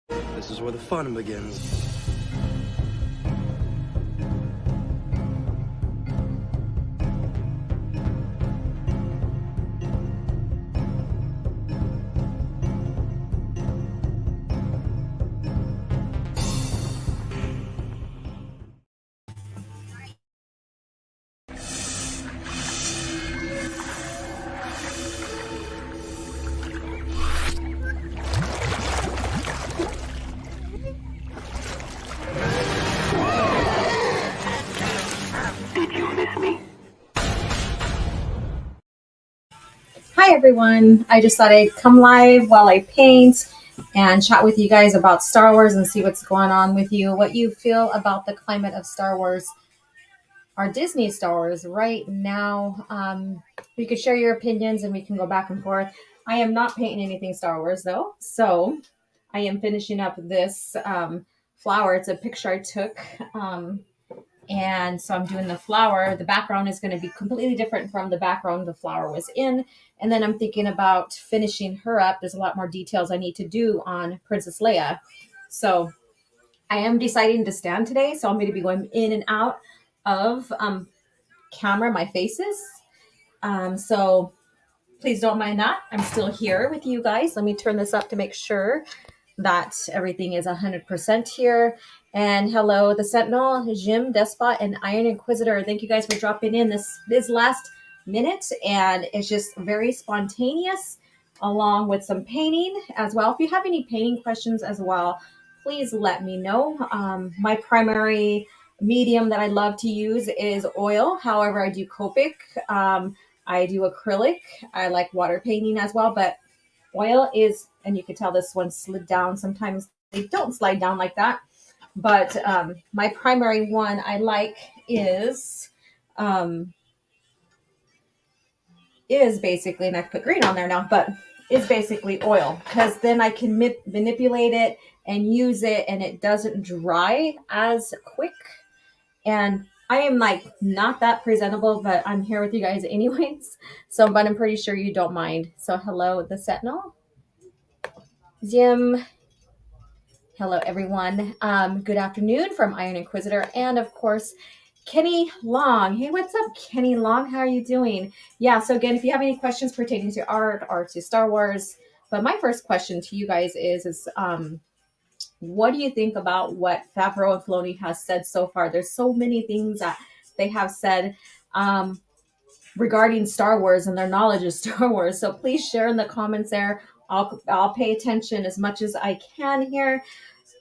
This is where the fun begins. Did you miss me? Hi everyone, I just thought I'd come live while I paint and chat with you guys about Star Wars and see what's going on with you, what you feel about the climate of Star Wars, our Disney Star Wars right now. You could share your opinions and we can go back and forth. I am not painting anything Star Wars though, so I am finishing up this flower. It's a picture I took. And so I'm doing the flower. The background is going to be completely different from the background the flower was in. And then I'm thinking about finishing her up. There's a lot more details I need to do on Princess Leia. So I am deciding to stand today. So I'm going to be going in and out of camera, my faces. So please don't mind that. I'm still here with you guys. Let me turn this up to make sure that everything is 100% here. And hello, the Sentinel, Jim, Despot, and Iron Inquisitor. Thank you guys for dropping in this last minute. And it's just very spontaneous, along with some painting as well. If you have any painting questions as well, please let me know. My primary medium that I love to use is oil. However, I do Copic. I do acrylic. I like water painting as well, but oil is, and you can tell this one slid down. Sometimes they don't slide down like that. But my primary one I like is basically, and I put green on there now, but is basically oil, because then I can manipulate it and use it and it doesn't dry as quick. And I am like not that presentable, but I'm here with you guys anyways. So, but I'm pretty sure you don't mind. So hello, the Sentinel. Jim. Hello, everyone. Good afternoon from Iron Inquisitor. And of course, Kenny Long. Hey, what's up, Kenny Long? How are you doing? Yeah, so again, if you have any questions pertaining to art or to Star Wars, but my first question to you guys is what do you think about what Favreau and Filoni has said so far? There's so many things that they have said regarding Star Wars and their knowledge of Star Wars. So please share in the comments there. I'll pay attention as much as I can here.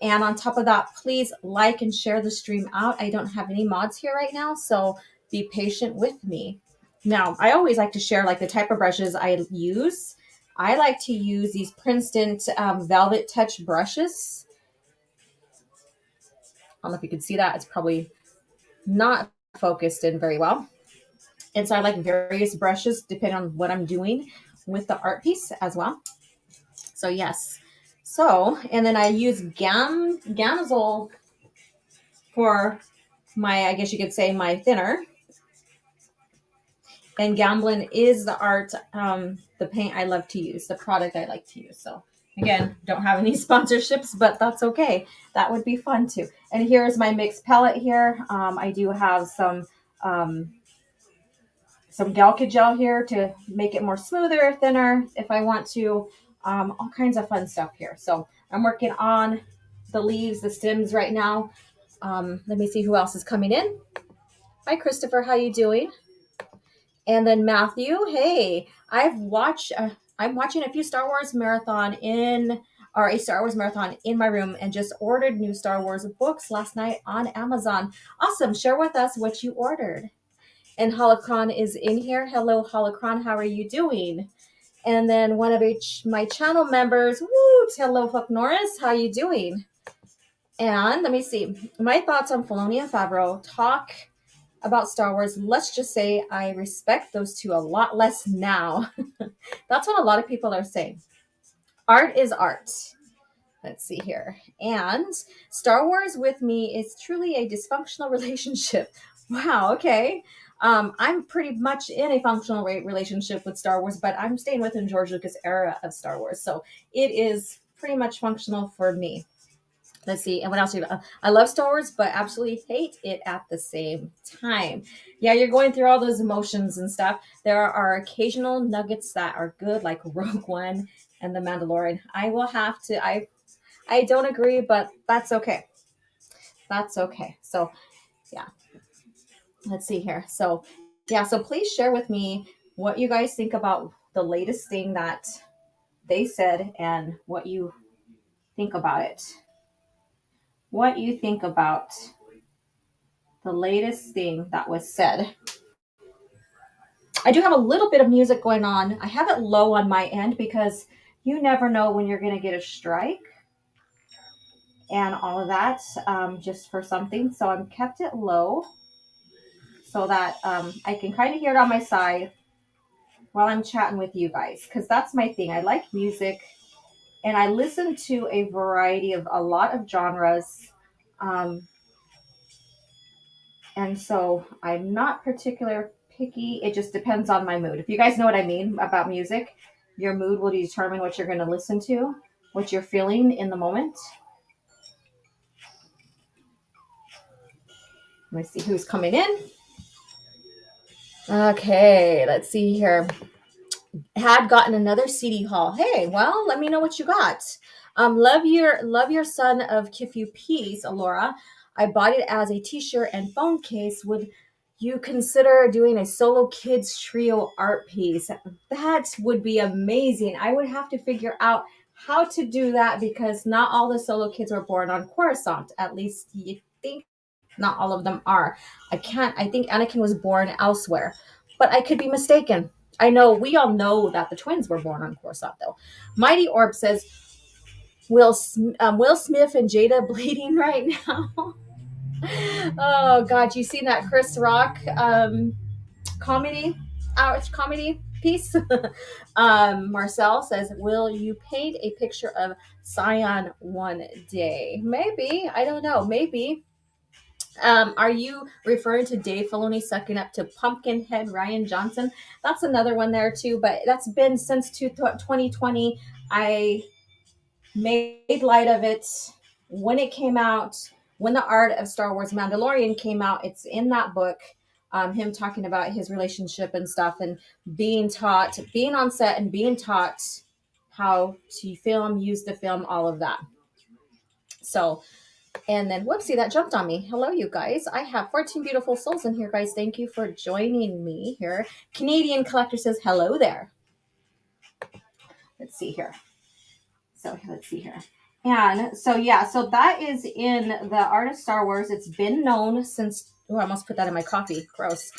And on top of that, please like and share the stream out. I don't have any mods here right now, so be patient with me. Now, I always like to share like the type of brushes I use. I like to use these Princeton Velvet Touch brushes. I don't know if you can see that. It's probably not focused in very well. And so I like various brushes depending on what I'm doing with the art piece as well. So yes. So, and then I use Gamsol for my, I guess you could say, my thinner. And Gamblin is the art, the paint I love to use, the product I like to use. So again, don't have any sponsorships, but that's okay. That would be fun too. And here's my mixed palette here. I do have some Galca gel here to make it more smoother, thinner if I want to. All kinds of fun stuff here. So I'm working on the leaves, the stems right now. Let me see who else is coming in. Hi, Christopher. How you doing? And then Matthew. Hey, I'm watching a few Star Wars marathon a Star Wars marathon in my room and just ordered new Star Wars books last night on Amazon. Awesome. Share with us what you ordered. And Holocron is in here. Hello, Holocron. How are you doing? And then one of my channel members, woot, hello, Fuck Norris. How you doing? And let me see. My thoughts on Filoni and Favreau talk about Star Wars. Let's just say I respect those two a lot less now. That's what a lot of people are saying. Art is art. Let's see here. And Star Wars with me is truly a dysfunctional relationship. Wow, okay. I'm pretty much in a functional relationship with Star Wars, but I'm staying within George Lucas era of Star Wars. So it is pretty much functional for me. Let's see. And what else? I love Star Wars, but absolutely hate it at the same time. Yeah, you're going through all those emotions and stuff. There are occasional nuggets that are good, like Rogue One and The Mandalorian. I will have to. I don't agree, but that's okay. That's okay. So yeah, let's see here. So yeah, so please share with me what you guys think about the latest thing that they said and what you think about it. What you think about the latest thing that was said. I do have a little bit of music going on. I have it low on my end because you never know when you're going to get a strike and all of that, just for something. So I'm kept it low so that I can kind of hear it on my side while I'm chatting with you guys, because that's my thing. I like music and I listen to a variety of a lot of genres. Um, and so I'm not particular picky. It just depends on my mood. If you guys know what I mean about music, your mood will determine what you're going to listen to, what you're feeling in the moment. Let me see who's coming in. Okay, let's see here. Had gotten another CD haul. Hey, well, let me know what you got. Love your son of Kifu Peace, Alora. I bought it as a t-shirt and phone case. Would you consider doing a solo kids trio art piece? That would be amazing. I would have to figure out how to do that because not all the solo kids were born on Coruscant. At least you think not all of them are. I think Anakin was born elsewhere, but I could be mistaken. I know we all know that the twins were born on Coruscant, though. Mighty Orb says, Will Smith and Jada bleeding right now? Oh, God. You seen that Chris Rock comedy, comedy piece? Marcel says, will you paint a picture of Scion one day? Maybe. I don't know. Maybe. Are you referring to Dave Filoni sucking up to Pumpkinhead Ryan Johnson? That's another one there too, but that's been since 2020. I made light of it when it came out, when the art of Star Wars Mandalorian came out. It's in that book, him talking about his relationship and stuff and being taught, being on set and being taught how to film, use the film, all of that. So and then, whoopsie, that jumped on me. Hello, you guys. I have 14 beautiful souls in here, guys. Thank you for joining me here. Canadian Collector says, hello there. Let's see here. So, let's see here. And so, yeah, so that is in the Art of Star Wars. It's been known since, oh, I almost put that in my coffee. Gross.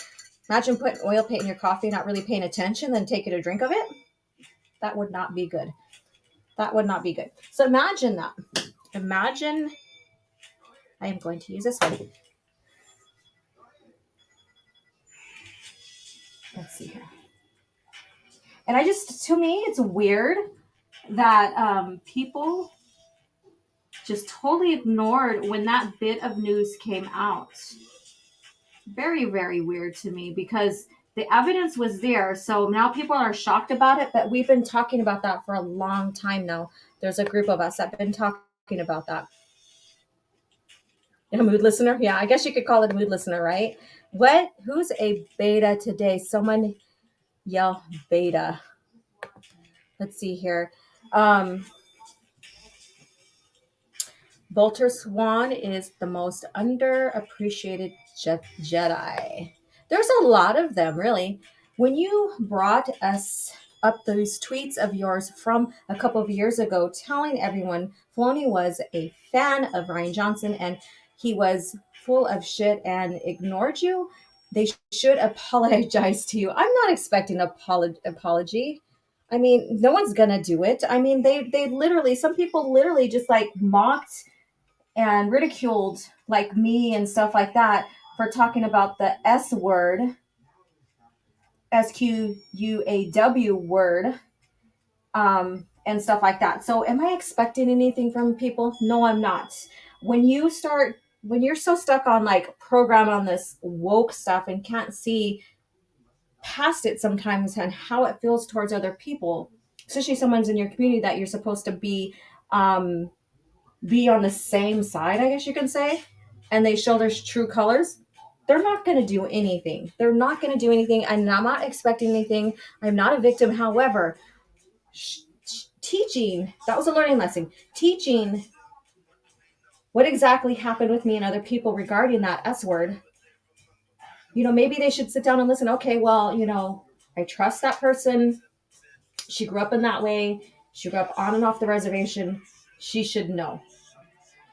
Imagine putting oil paint in your coffee, not really paying attention, then taking a drink of it. That would not be good. That would not be good. So, imagine that. Imagine, I am going to use this one. Let's see here. And to me, it's weird that people just totally ignored when that bit of news came out. Very, very weird to me because the evidence was there. So now people are shocked about it, but we've been talking about that for a long time now. There's a group of us that have been talking about that. A mood listener? Yeah, I guess you could call it a mood listener, right? What? Who's a beta today? Someone yell beta. Let's see here. Bolter Swan is the most underappreciated Jedi. There's a lot of them, really. When you brought us up those tweets of yours from a couple of years ago telling everyone Filoni was a fan of Ryan Johnson and he was full of shit and ignored you, they should apologize to you. I'm not expecting an apology. I mean, no one's gonna do it. I mean, they literally, some people literally just like mocked and ridiculed like me and stuff like that for talking about the S word, SQUAW word, and stuff like that. So am I expecting anything from people? No, I'm not. When you're so stuck on like program on this woke stuff and can't see past it sometimes and how it feels towards other people, especially someone's in your community that you're supposed to be be on the same side, I guess you can say, and they show their true colors, they're not going to do anything. They're not going to do anything, and I'm not expecting anything. I'm not a victim. However, teaching, that was a learning lesson. Teaching what exactly happened with me and other people regarding that S word, maybe they should sit down and listen. Okay, well, I trust that person. She grew up in that way. She grew up on and off the reservation. She should know.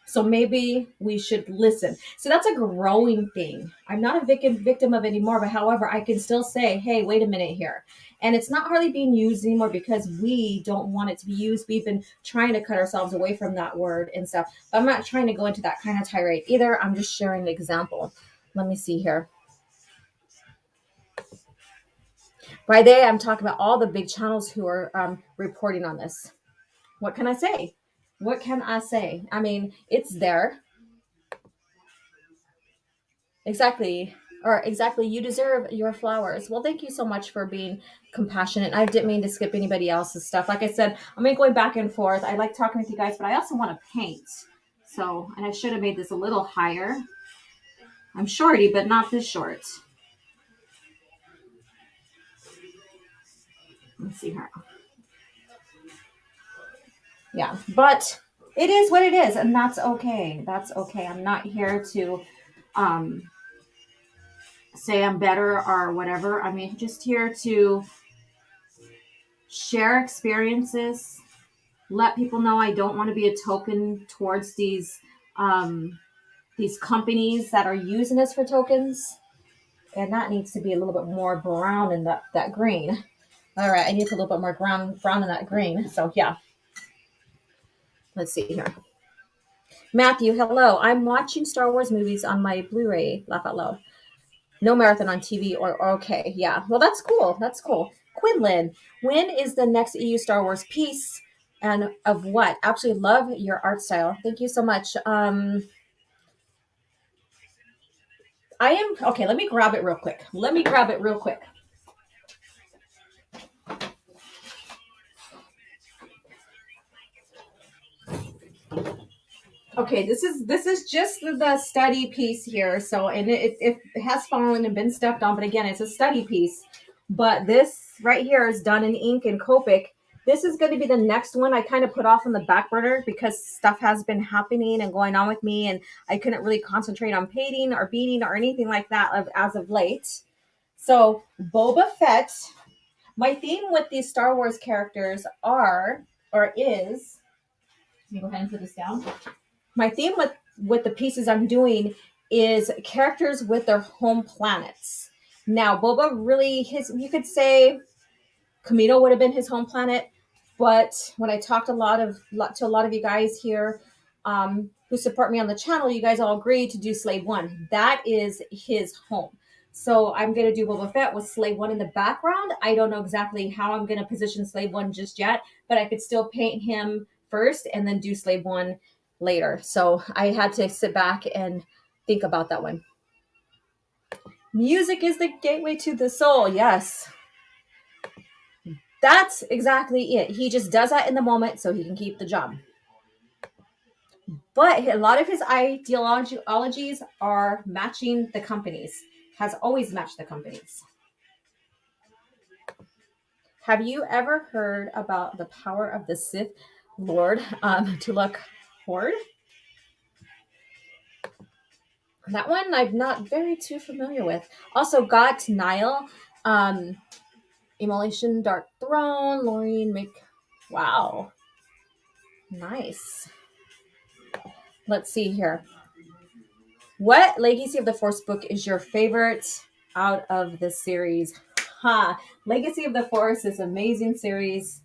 So maybe we should listen. So that's a growing thing. I'm not a victim of it anymore, but however, I can still say, hey, wait a minute here. And it's not hardly being used anymore because we don't want it to be used. We've been trying to cut ourselves away from that word and stuff. But I'm not trying to go into that kind of tirade either. I'm just sharing an example. Let me see here. By they, I'm talking about all the big channels who are reporting on this. What can I say? What can I say? I mean, it's there. Exactly. Or exactly, you deserve your flowers. Well, thank you so much for being compassionate. I didn't mean to skip anybody else's stuff. Like I said, I'm going back and forth. I like talking with you guys, but I also want to paint. So, and I should have made this a little higher. I'm shorty, but not this short. Let's see here. Yeah, but it is what it is, and that's okay. That's okay. I'm not here to um, say I'm better or whatever. I mean, just here to share experiences, let people know I don't want to be a token towards these companies that are using us for tokens. And that needs to be a little bit more brown in that green. All right, I need to put a little bit more brown in that green. So yeah, let's see here. Matthew, hello. I'm watching Star Wars movies on my Blu-ray. Laugh out loud. No marathon on TV or okay, yeah. Well, that's cool. That's cool. Quinlan, when is the next EU Star Wars piece and of what? Absolutely love your art style. Thank you so much. I am okay. Let me grab it real quick. Okay, this is just the study piece here. So, and it has fallen and been stepped on, but again, it's a study piece. But this right here is done in ink and Copic. This is going to be the next one I kind of put off on the back burner because stuff has been happening and going on with me, and I couldn't really concentrate on painting or beading or anything like that as of late. So, Boba Fett. My theme with these Star Wars characters are or is. Let me go ahead and put this down. My theme with the pieces I'm doing is characters with their home planets. Now, Boba really, you could say Kamino would have been his home planet, but when I talked to a lot of you guys here who support me on the channel, you guys all agreed to do Slave One. That is his home. So I'm going to do Boba Fett with Slave One in the background. I don't know exactly how I'm going to position Slave One just yet, but I could still paint him first and then do Slave One later. So I had to sit back and think about that one. Music is the gateway to the soul. Yes. That's exactly it. He just does that in the moment so he can keep the job. But a lot of his ideologies are matching the companies, has always matched the companies. Have you ever heard about the power of the Sith Lord Tulak Horde? That one I'm not very too familiar with. Also got Nile, Emulation Dark Throne, Laureen Wow. Nice. Let's see here. What Legacy of the Force book is your favorite out of the series? Legacy of the Force is an amazing series,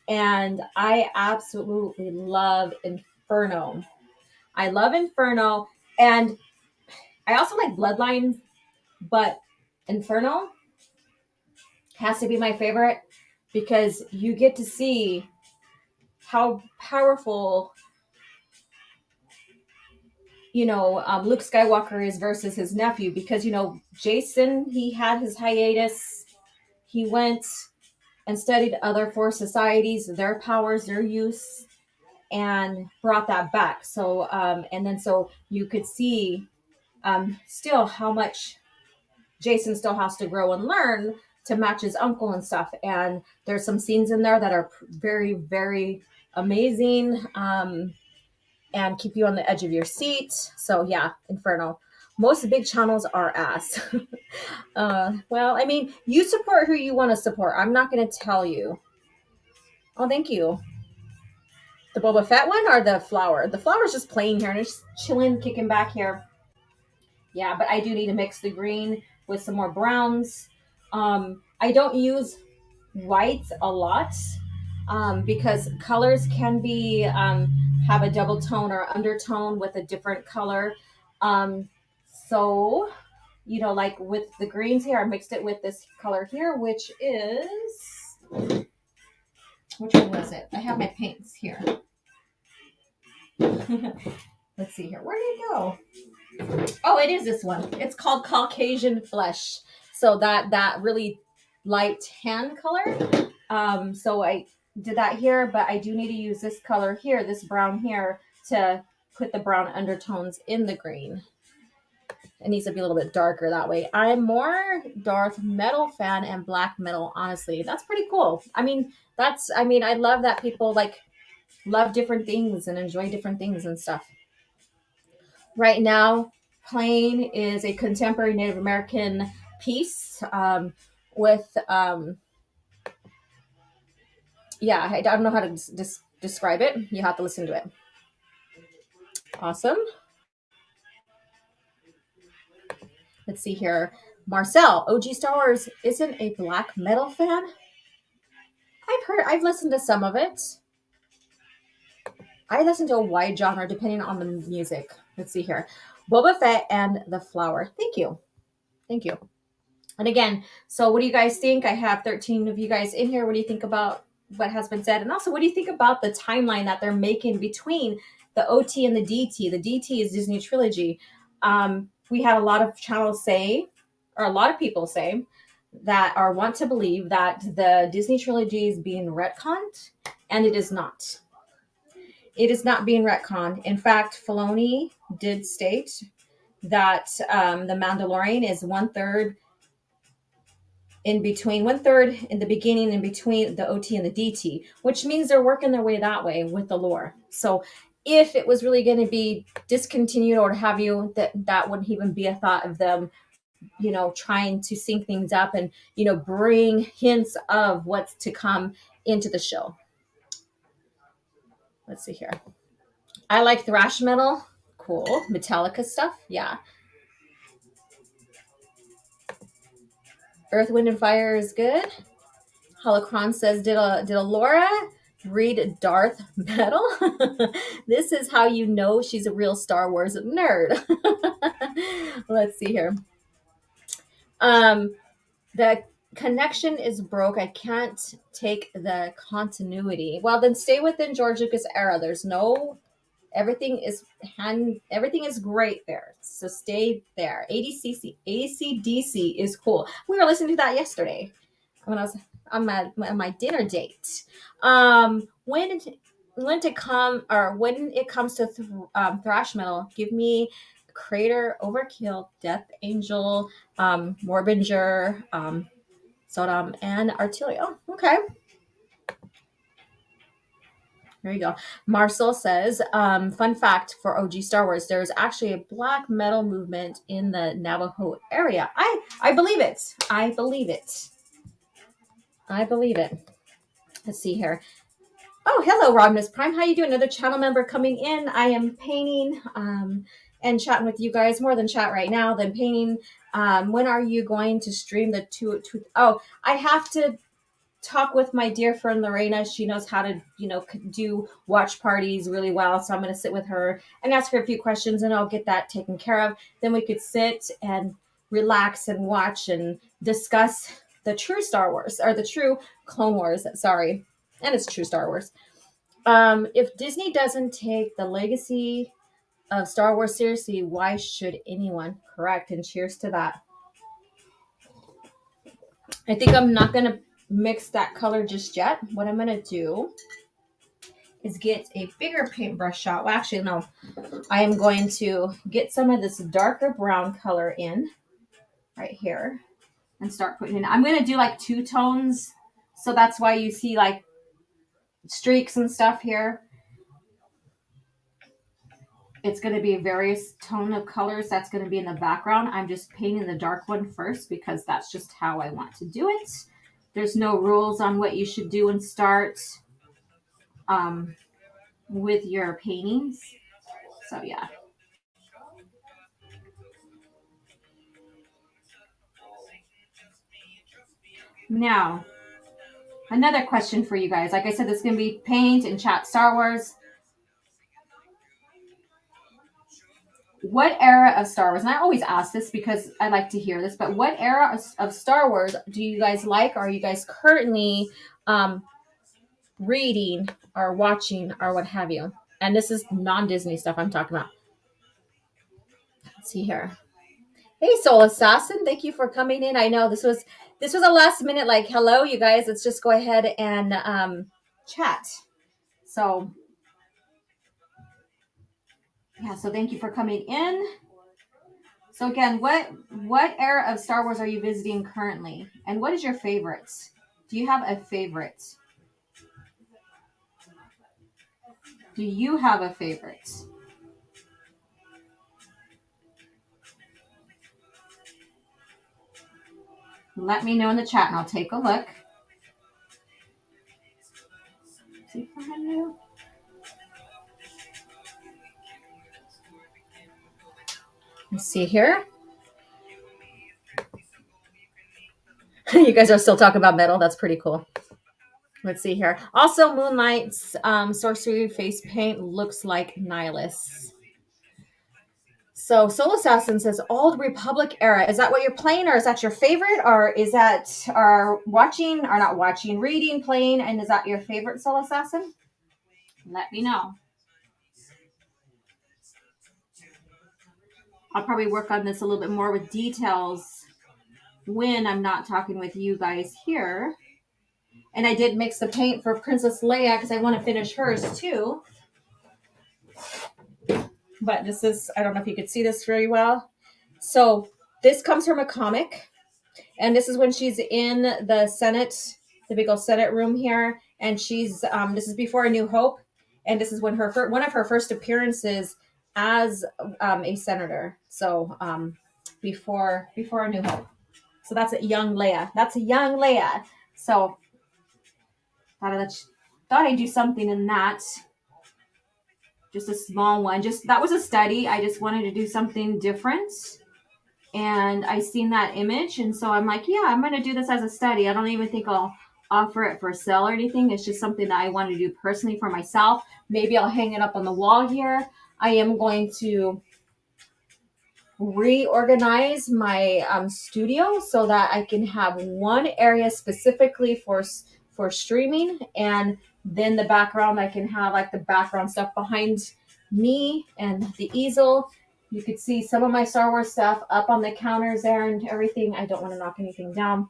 and I absolutely love Inferno. I love Inferno, and I also like Bloodlines, but Inferno has to be my favorite because you get to see how powerful Luke Skywalker is versus his nephew, because Jason, he had his hiatus. He went and studied other Force societies, their powers, their use, and brought that back. So, and then so you could see still how much Jason still has to grow and learn to match his uncle and stuff. And there's some scenes in there that are very, very amazing, and keep you on the edge of your seat. So yeah, Inferno. Most big channels are ass. Well, I mean, you support who you want to support. I'm not going to tell you. Oh, thank you. The Boba Fett one or the flower? The flower's just plain here and it's just chilling, kicking back here. Yeah, but I do need to mix the green with some more browns. I don't use whites a lot, because colors can be have a double tone or undertone with a different color. Um, so, like with the greens here, I mixed it with this color here, which which one was it? I have my paints here. Let's see here. Where did it go? Oh, it is this one. It's called Caucasian Flesh. So that really light tan color. So I did that here, but I do need to use this color here, this brown here, to put the brown undertones in the green. It needs to be a little bit darker that way. I'm more Darth Metal fan and black metal, honestly. That's pretty cool. I love that people like love different things and enjoy different things and stuff. Right now, playing is a contemporary Native American piece, with yeah, I don't know how to describe it. You have to listen to it. Awesome. Let's see here. Marcel, OG Star Wars isn't a black metal fan. I've listened to some of it. I listen to a wide genre depending on the music. Let's see here. Boba Fett and the Flower. Thank you. Thank you. And again, so what do you guys think? I have 13 of you guys in here. What do you think about what has been said? And also, what do you think about the timeline that they're making between the OT and the DT? The DT is Disney Trilogy. We had a lot of channels say, or a lot of people say, that are want to believe that the Disney Trilogy is being retconned, and it is not. It is not being retconned. In fact, Filoni did state that the Mandalorian is one third in the beginning and between the OT and the DT, which means they're working their way that way with the lore. So if it was really going to be discontinued or have you, that wouldn't even be a thought of them, trying to sync things up and, bring hints of what's to come into the show. Let's see here. I like thrash metal. Cool. Metallica stuff. Yeah. Earth, Wind, and Fire is good. Holocron says, did a Laura read Darth Metal? This is how you know she's a real Star Wars nerd. Let's see here. The connection is broke. I can't take the continuity. Well, then stay within George Lucas era. There's no everything is great there. So stay there. ACDC is cool. We were listening to that yesterday when I was on my dinner date. When it comes to thrash metal, give me Crater, Overkill, Death Angel, Morbinger, Sodom, and Artilio. Okay. There you go. Marcel says, fun fact for OG Star Wars, there's actually a black metal movement in the Navajo area. I believe it. I believe it. Let's see here. Oh, hello, Robinus Prime. How you doing? Another channel member coming in. I am painting and chatting with you guys. More than chat right now than painting. When are you going to stream the two? Oh, I have to talk with my dear friend Lorena. She knows how to, do watch parties really well. So I'm going to sit with her and ask her a few questions and I'll get that taken care of. Then we could sit and relax and watch and discuss the true Star Wars or the true Clone Wars. Sorry. And it's true Star Wars. If Disney doesn't take the legacy of Star Wars seriously, why should anyone? Correct. And cheers to that. I think I'm not going to mix that color just yet. What I'm going to do is get a bigger paintbrush shot. Well, actually, no. I am going to get some of this darker brown color in right here and start putting in. I'm going to do like two tones. So that's why you see like streaks and stuff here. It's going to be various tone of colors that's going to be in the background. I'm just painting the dark one first because that's just how I want to do it. There's no rules on what you should do and start with your paintings. So yeah. Now, another question for you guys. Like I said, this is going to be paint and chat Star Wars. What era of Star Wars, and I always ask this because I like to hear this, but what era of Star Wars do you guys like? Or are you guys currently reading or watching or what have you? And this is non-Disney stuff I'm talking about. Let's see here. Hey, Soul Assassin, thank you for coming in. I know this was a last minute like, hello, you guys. Let's just go ahead and chat. So yeah, so thank you for coming in. So again, what era of Star Wars are you visiting currently? And what is your favorite? Do you have a favorite? Do you have a favorite? Let me know in the chat and I'll take a look. See if I have you. Let's see here. You guys are still talking about metal. That's pretty cool. Let's see here. Also, Moonlight's sorcery face paint looks like Nihilus. So Soul Assassin says Old Republic era. Is that what you're playing, or is that your favorite, or is that watching, or not watching, reading, playing, and is that your favorite, Soul Assassin? Let me know. I'll probably work on this a little bit more with details when I'm not talking with you guys here. And I did mix the paint for Princess Leia because I want to finish hers too. But this is, I don't know if you could see this very well. So this comes from a comic. And this is when she's in the Senate, the big old Senate room here. And she's, this is before A New Hope. And this is when one of her first appearances as a senator. So before A New Hope. So that's a young Leia. That's a young Leia. So thought I'd do something in that. Just a small one. Just that was a study. I just wanted to do something different. And I seen that image, and so I'm like, yeah, I'm going to do this as a study. I don't even think I'll offer it for sale or anything. It's just something that I want to do personally for myself. Maybe I'll hang it up on the wall here. I am going to reorganize my studio so that I can have one area specifically for streaming, and then the background I can have like the background stuff behind me and the easel. You could see some of my Star Wars stuff up on the counters there and everything. I don't want to knock anything down.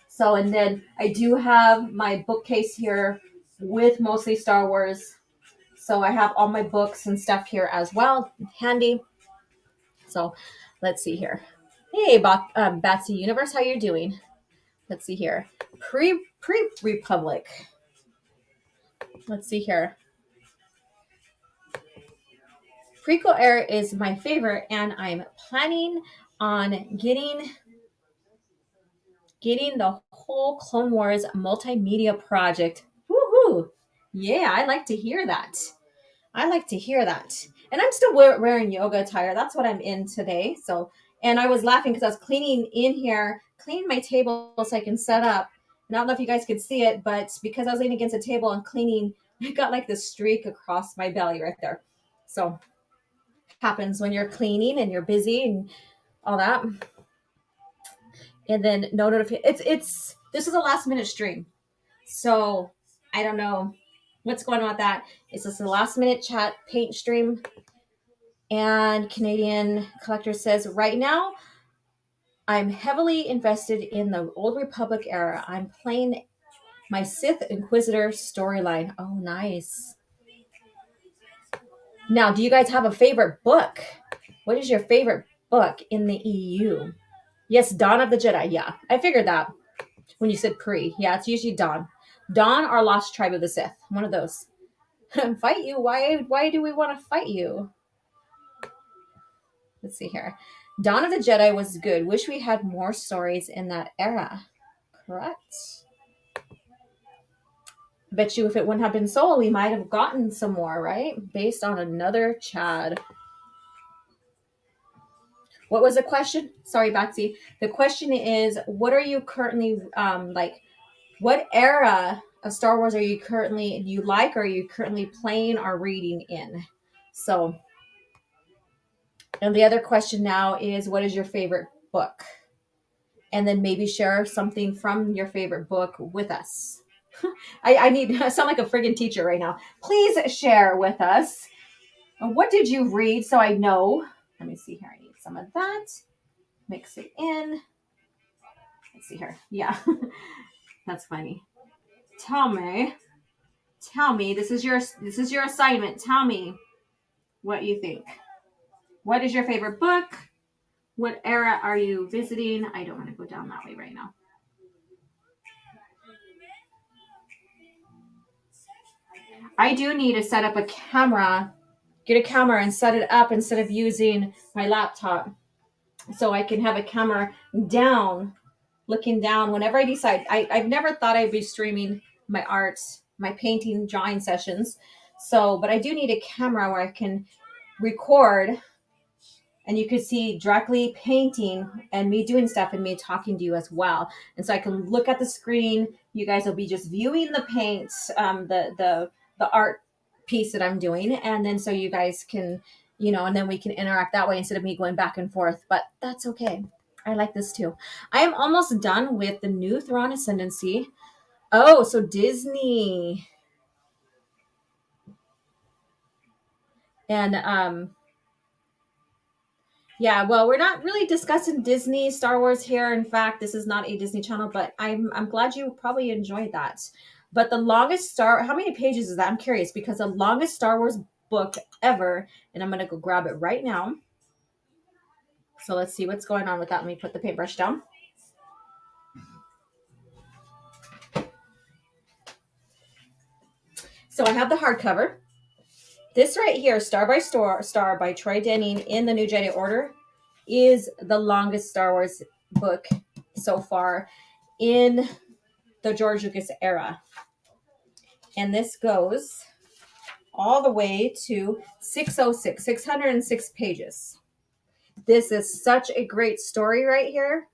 So, and then I do have my bookcase here with mostly Star Wars. So I have all my books and stuff here as well, handy. So let's see here. Hey, Batsy Universe, how you doing? Let's see here. Pre-Republic. Let's see here. Prequel era is my favorite, and I'm planning on getting the whole Clone Wars multimedia project. Woohoo! Yeah, I like to hear that. And I'm still wearing yoga attire. That's what I'm in today. So, and I was laughing because I was cleaning my table so I can set up. And I don't know if you guys could see it, but because I was leaning against a table and cleaning, I got like this streak across my belly right there. So, happens when you're cleaning and you're busy and all that. And then no notification. This is a last minute stream, so I don't know what's going on with that. It's just a last minute chat paint stream. And Canadian Collector says, right now I'm heavily invested in the Old Republic era. I'm playing My Sith Inquisitor storyline. Oh, nice. Now, do you guys have a favorite book? What is your favorite book in the EU? Yes, Dawn of the Jedi. Yeah, I figured that when you said pre. Yeah, it's usually Dawn. Dawn or Lost Tribe of the Sith. One of those. Fight you? Why do we want to fight you? Let's see here. Dawn of the Jedi was good. Wish we had more stories in that era. Correct. Bet you if it wouldn't have been Solo, we might have gotten some more, right? Based on another Chad. What was the question? Sorry, Batsy. The question is, what are you currently like? What era of Star Wars are you currently you like? Or are you currently playing or reading in? So, and the other question now is, what is your favorite book? And then maybe share something from your favorite book with us. I sound like a friggin' teacher right now. Please share with us. What did you read so I know? Let me see here. I need some of that. Mix it in. Let's see here. Yeah, that's funny. Tell me. This is your assignment. Tell me what you think. What is your favorite book? What era are you visiting? I don't want to go down that way right now. I do need to set up a camera, get a camera and set it up instead of using my laptop. So I can have a camera down, looking down whenever I decide. I've never thought I'd be streaming my art, my painting, drawing sessions. So, but I do need a camera where I can record and you could see directly painting and me doing stuff and me talking to you as well. And so I can look at the screen. You guys will be just viewing the paint, the art piece that I'm doing. And then so you guys can, and then we can interact that way instead of me going back and forth. But that's okay. I like this too. I am almost done with the new Thrawn Ascendancy. Oh, so Disney. And yeah, well, we're not really discussing Disney Star Wars here. In fact, this is not a Disney channel, but I'm glad you probably enjoyed that. But the longest how many pages is that? I'm curious because the longest Star Wars book ever, and I'm gonna go grab it right now. So let's see what's going on with that. Let me put the paintbrush down. So I have the hardcover. This right here, Star by Star by Troy Denning in the New Jedi Order, is the longest Star Wars book so far in the George Lucas era. And this goes all the way to 606 pages. This is such a great story right here.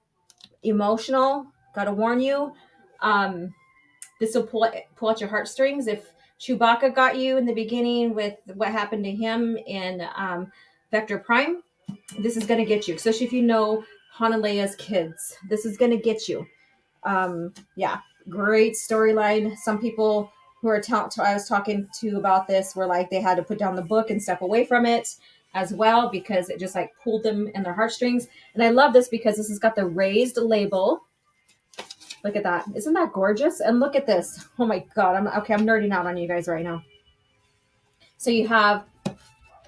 Emotional. Gotta warn you. This will pull at your heartstrings. If Chewbacca got you in the beginning with what happened to him in Vector Prime, this is going to get you. Especially if you know Han and Leia's kids. This is going to get you. Yeah, great storyline. Some people who are I was talking to about this were like they had to put down the book and step away from it as well because it just like pulled them in their heartstrings. And I love this because this has got the raised label. Look at that. Isn't that gorgeous? And look at this. Oh my God. I'm nerding out on you guys right now. So you have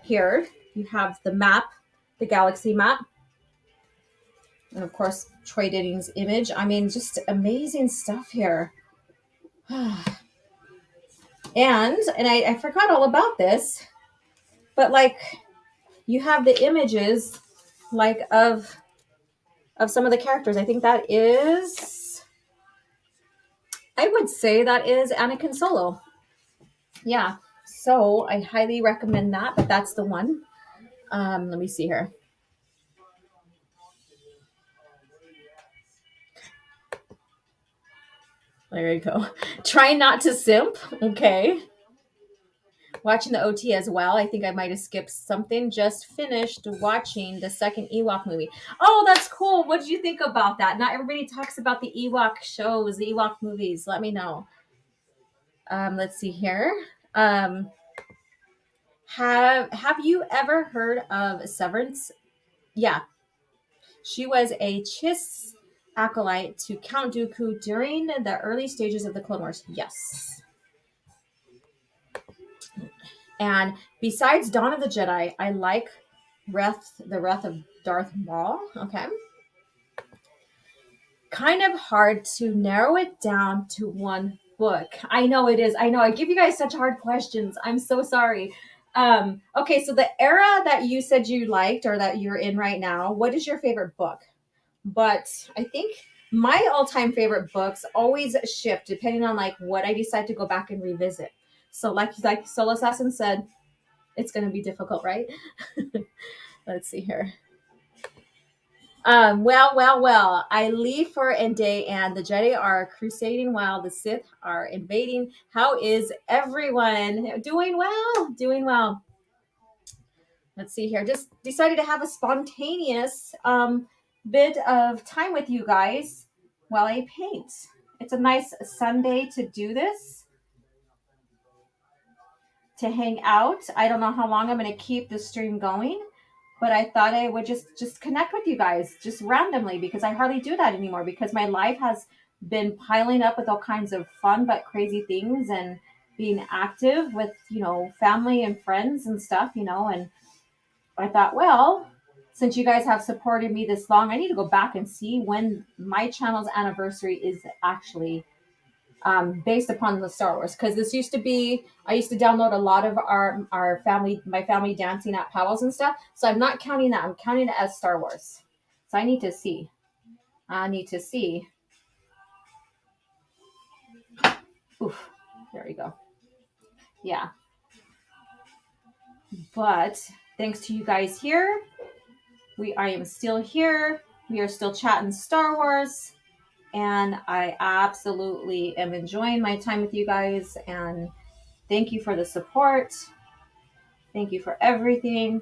here, you have the map, the galaxy map. And of course, Troy Denning's image. I mean, just amazing stuff here. And I forgot all about this, but like you have the images like of some of the characters. I think that is, I would say that is Anakin Solo. Yeah. So I highly recommend that, but that's the one. Let me see here. There you go. Try not to simp. Okay. Watching the OT as well. I think I might have skipped something. Just finished watching the second Ewok movie. Oh, that's cool. What did you think about that? Not everybody talks about the Ewok shows, the Ewok movies. Let me know. Let's see here. Have you ever heard of Severance? Yeah. She was a Chiss acolyte to Count Dooku during the early stages of the Clone Wars. Yes. And besides Dawn of the Jedi, I like the Wrath of Darth Maul. Okay. Kind of hard to narrow it down to one book. I know it is. I know I give you guys such hard questions. I'm so sorry. Okay, so the era that you said you liked or that you're in right now, what is your favorite book? But I think my all-time favorite books always shift depending on like what I decide to go back and revisit. So like Soul Assassin said, it's going to be difficult, right? Let's see here. Well. I leave for a day, and the Jedi are crusading while the Sith are invading. How is everyone? Doing well. Doing well. Let's see here. Just decided to have a spontaneous bit of time with you guys while I paint. It's a nice Sunday to do this, to hang out. I don't know how long I'm going to keep the stream going, but I thought I would just connect with you guys just randomly, because I hardly do that anymore, because my life has been piling up with all kinds of fun but crazy things, and being active with, family and friends and stuff, and I thought, well, since you guys have supported me this long, I need to go back and see when my channel's anniversary is actually based upon the Star Wars. Because this used to be, I used to download a lot of my family dancing at Powell's and stuff. So I'm not counting that. I'm counting it as Star Wars. So I need to see. Oof, there we go. Yeah. But thanks to you guys here, I am still here. We are still chatting Star Wars. And I absolutely am enjoying my time with you guys. And thank you for the support. Thank you for everything.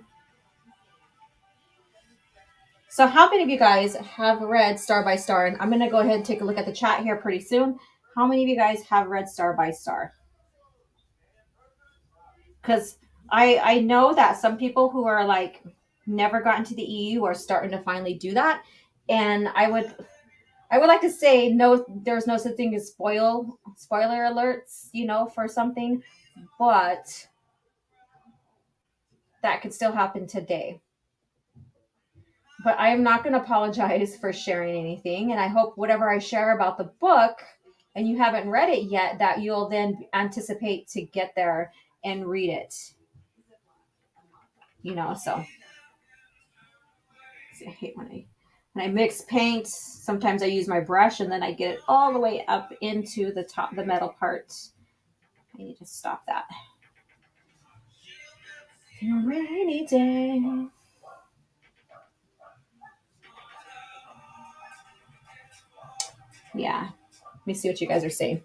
So how many of you guys have read Star by Star? And I'm going to go ahead and take a look at the chat here pretty soon. How many of you guys have read Star by Star? Because I know that some people who are like never gotten to the EU are starting to finally do that. And I would like to say no, there's no such thing as spoiler alerts, for something, but that could still happen today. But I am not going to apologize for sharing anything. And I hope whatever I share about the book and you haven't read it yet, that you'll then anticipate to get there and read it. So see, I hate when I mix paint. Sometimes I use my brush and then I get it all the way up into the metal part. I need to stop that. Rainy day. Yeah. Let me see what you guys are saying.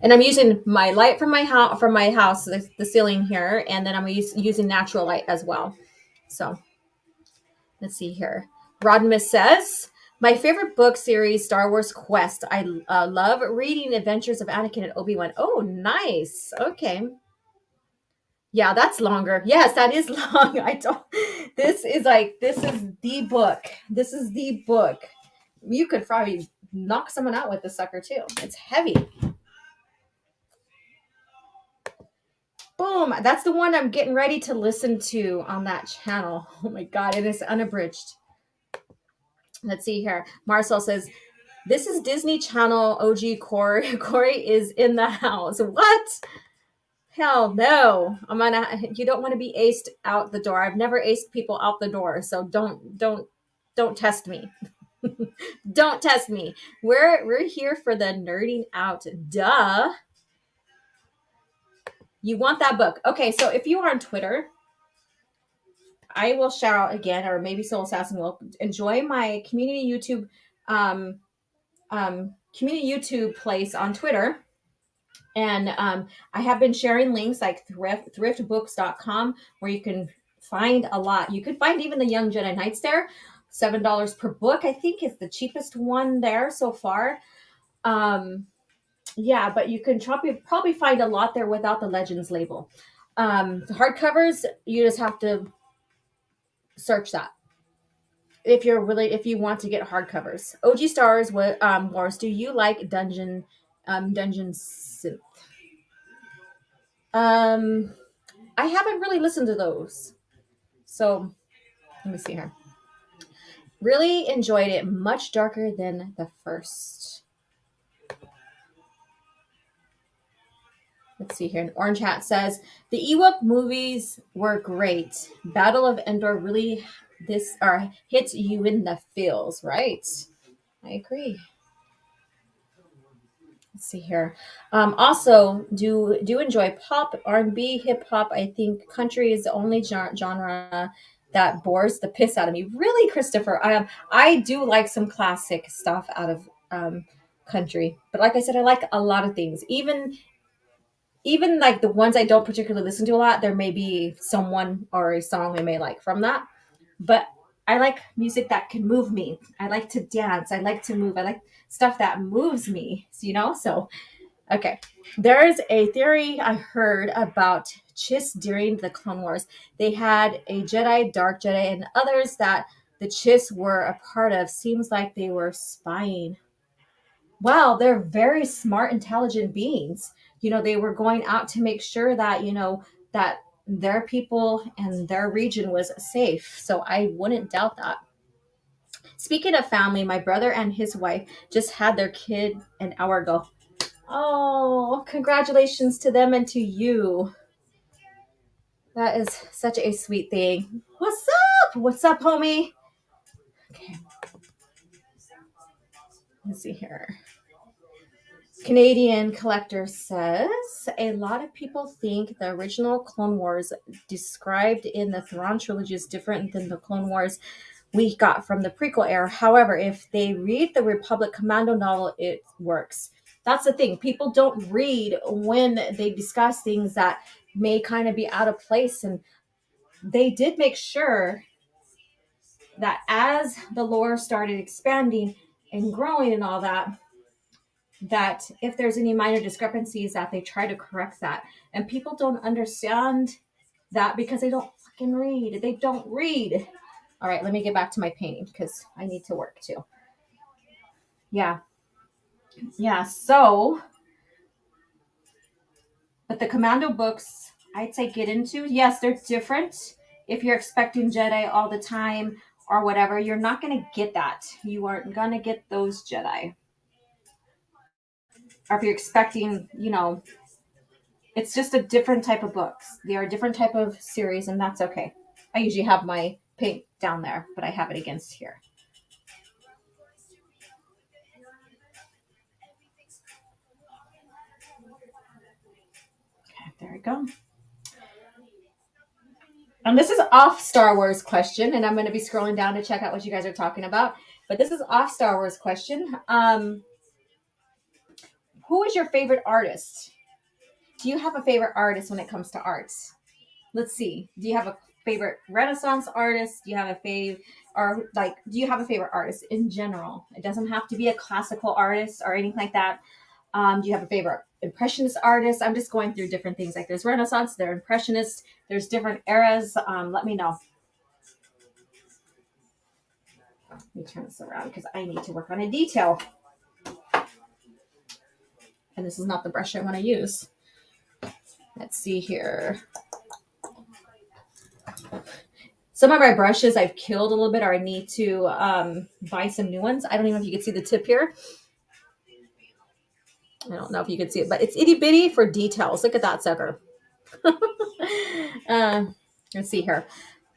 And I'm using my light from my house, the ceiling here, and then I'm using natural light as well. So let's see here. Rodmus says, my favorite book series, Star Wars Quest. I love reading Adventures of Anakin and Obi-Wan. Oh, nice. Okay. Yeah, that's longer. Yes, that is long. This is the book. This is the book. You could probably knock someone out with this sucker too. It's heavy. Boom. That's the one I'm getting ready to listen to on that channel. Oh my God. It is unabridged. Let's see here. Marcel says, this is Disney Channel OG Corey. Corey is in the house. What? Hell no. You don't want to be aced out the door. I've never aced people out the door. So don't test me. Don't test me. We're here for the nerding out. Duh. You want that book. Okay, so if you are on Twitter, I will shout out again, or maybe Soul Assassin will enjoy my community YouTube place on Twitter. And I have been sharing links like thriftbooks.com, where you can find a lot. You could find even the Young Jedi Knights there. $7 per book, I think, is the cheapest one there so far. Yeah, but you can probably find a lot there without the Legends label. The hardcovers, you just have to search that if you want to get hardcovers. OG Stars, what Wars, do you like Dungeon Synth? Um I haven't really listened to those. So let me see here. Really enjoyed it. Much darker than the first. Let's see here. An Orange Hat says the Ewok movies were great. Battle of Endor really this or hits you in the feels, right? I agree. Let's see here. Also, do enjoy pop, R&B, hip hop. I think country is the only genre that bores the piss out of me. Really, Christopher. I do like some classic stuff out of country, but like I said, I like a lot of things. Even like the ones I don't particularly listen to a lot, there may be someone or a song I may like from that. But I like music that can move me. I like to dance. I like to move. I like stuff that moves me, So, okay. There's a theory I heard about Chiss during the Clone Wars. They had a Jedi, Dark Jedi, and others that the Chiss were a part of. Seems like they were spying. Wow, they're very smart, intelligent beings. They were going out to make sure that, that their people and their region was safe. So I wouldn't doubt that. Speaking of family, my brother and his wife just had their kid an hour ago. Oh, congratulations to them and to you. That is such a sweet thing. What's up? What's up, homie? Okay, let's see here. Canadian Collector says a lot of people think the original Clone Wars described in the Thrawn trilogy is different than the Clone Wars we got from the prequel era. However, if they read the Republic Commando novel, it works. That's the thing. People don't read when they discuss things that may kind of be out of place. And they did make sure that as the lore started expanding and growing and all that, that if there's any minor discrepancies that they try to correct that. And people don't understand that because they don't fucking read. They don't read. All right, let me get back to my painting because I need to work too. Yeah. Yeah. So, but the Commando books, I'd say get into. Yes, they're different. If you're expecting Jedi all the time or whatever, you're not going to get that. You aren't going to get those Jedi. Or if you're expecting, it's just a different type of books. They are a different type of series, and that's okay. I usually have my paint down there, but I have it against here. Okay, there we go. And this is off Star Wars question, and I'm going to be scrolling down to check out what you guys are talking about. But this is off Star Wars question. Who is your favorite artist? Do you have a favorite artist when it comes to art? Let's see. Do you have a favorite Renaissance artist? Do you have a or like, do you have a favorite artist in general? It doesn't have to be a classical artist or anything like that. Do you have a favorite Impressionist artist? I'm just going through different things. Like there's Renaissance, there's Impressionist, there's different eras. Let me know. Let me turn this around because I need to work on a detail. And this is not the brush I want to use. Let's see here. Some of my brushes I've killed a little bit, or I need to buy some new ones. I don't even know if you can see the tip here. I don't know if you can see it, but it's itty bitty for details. Look at that sucker. Let's see here.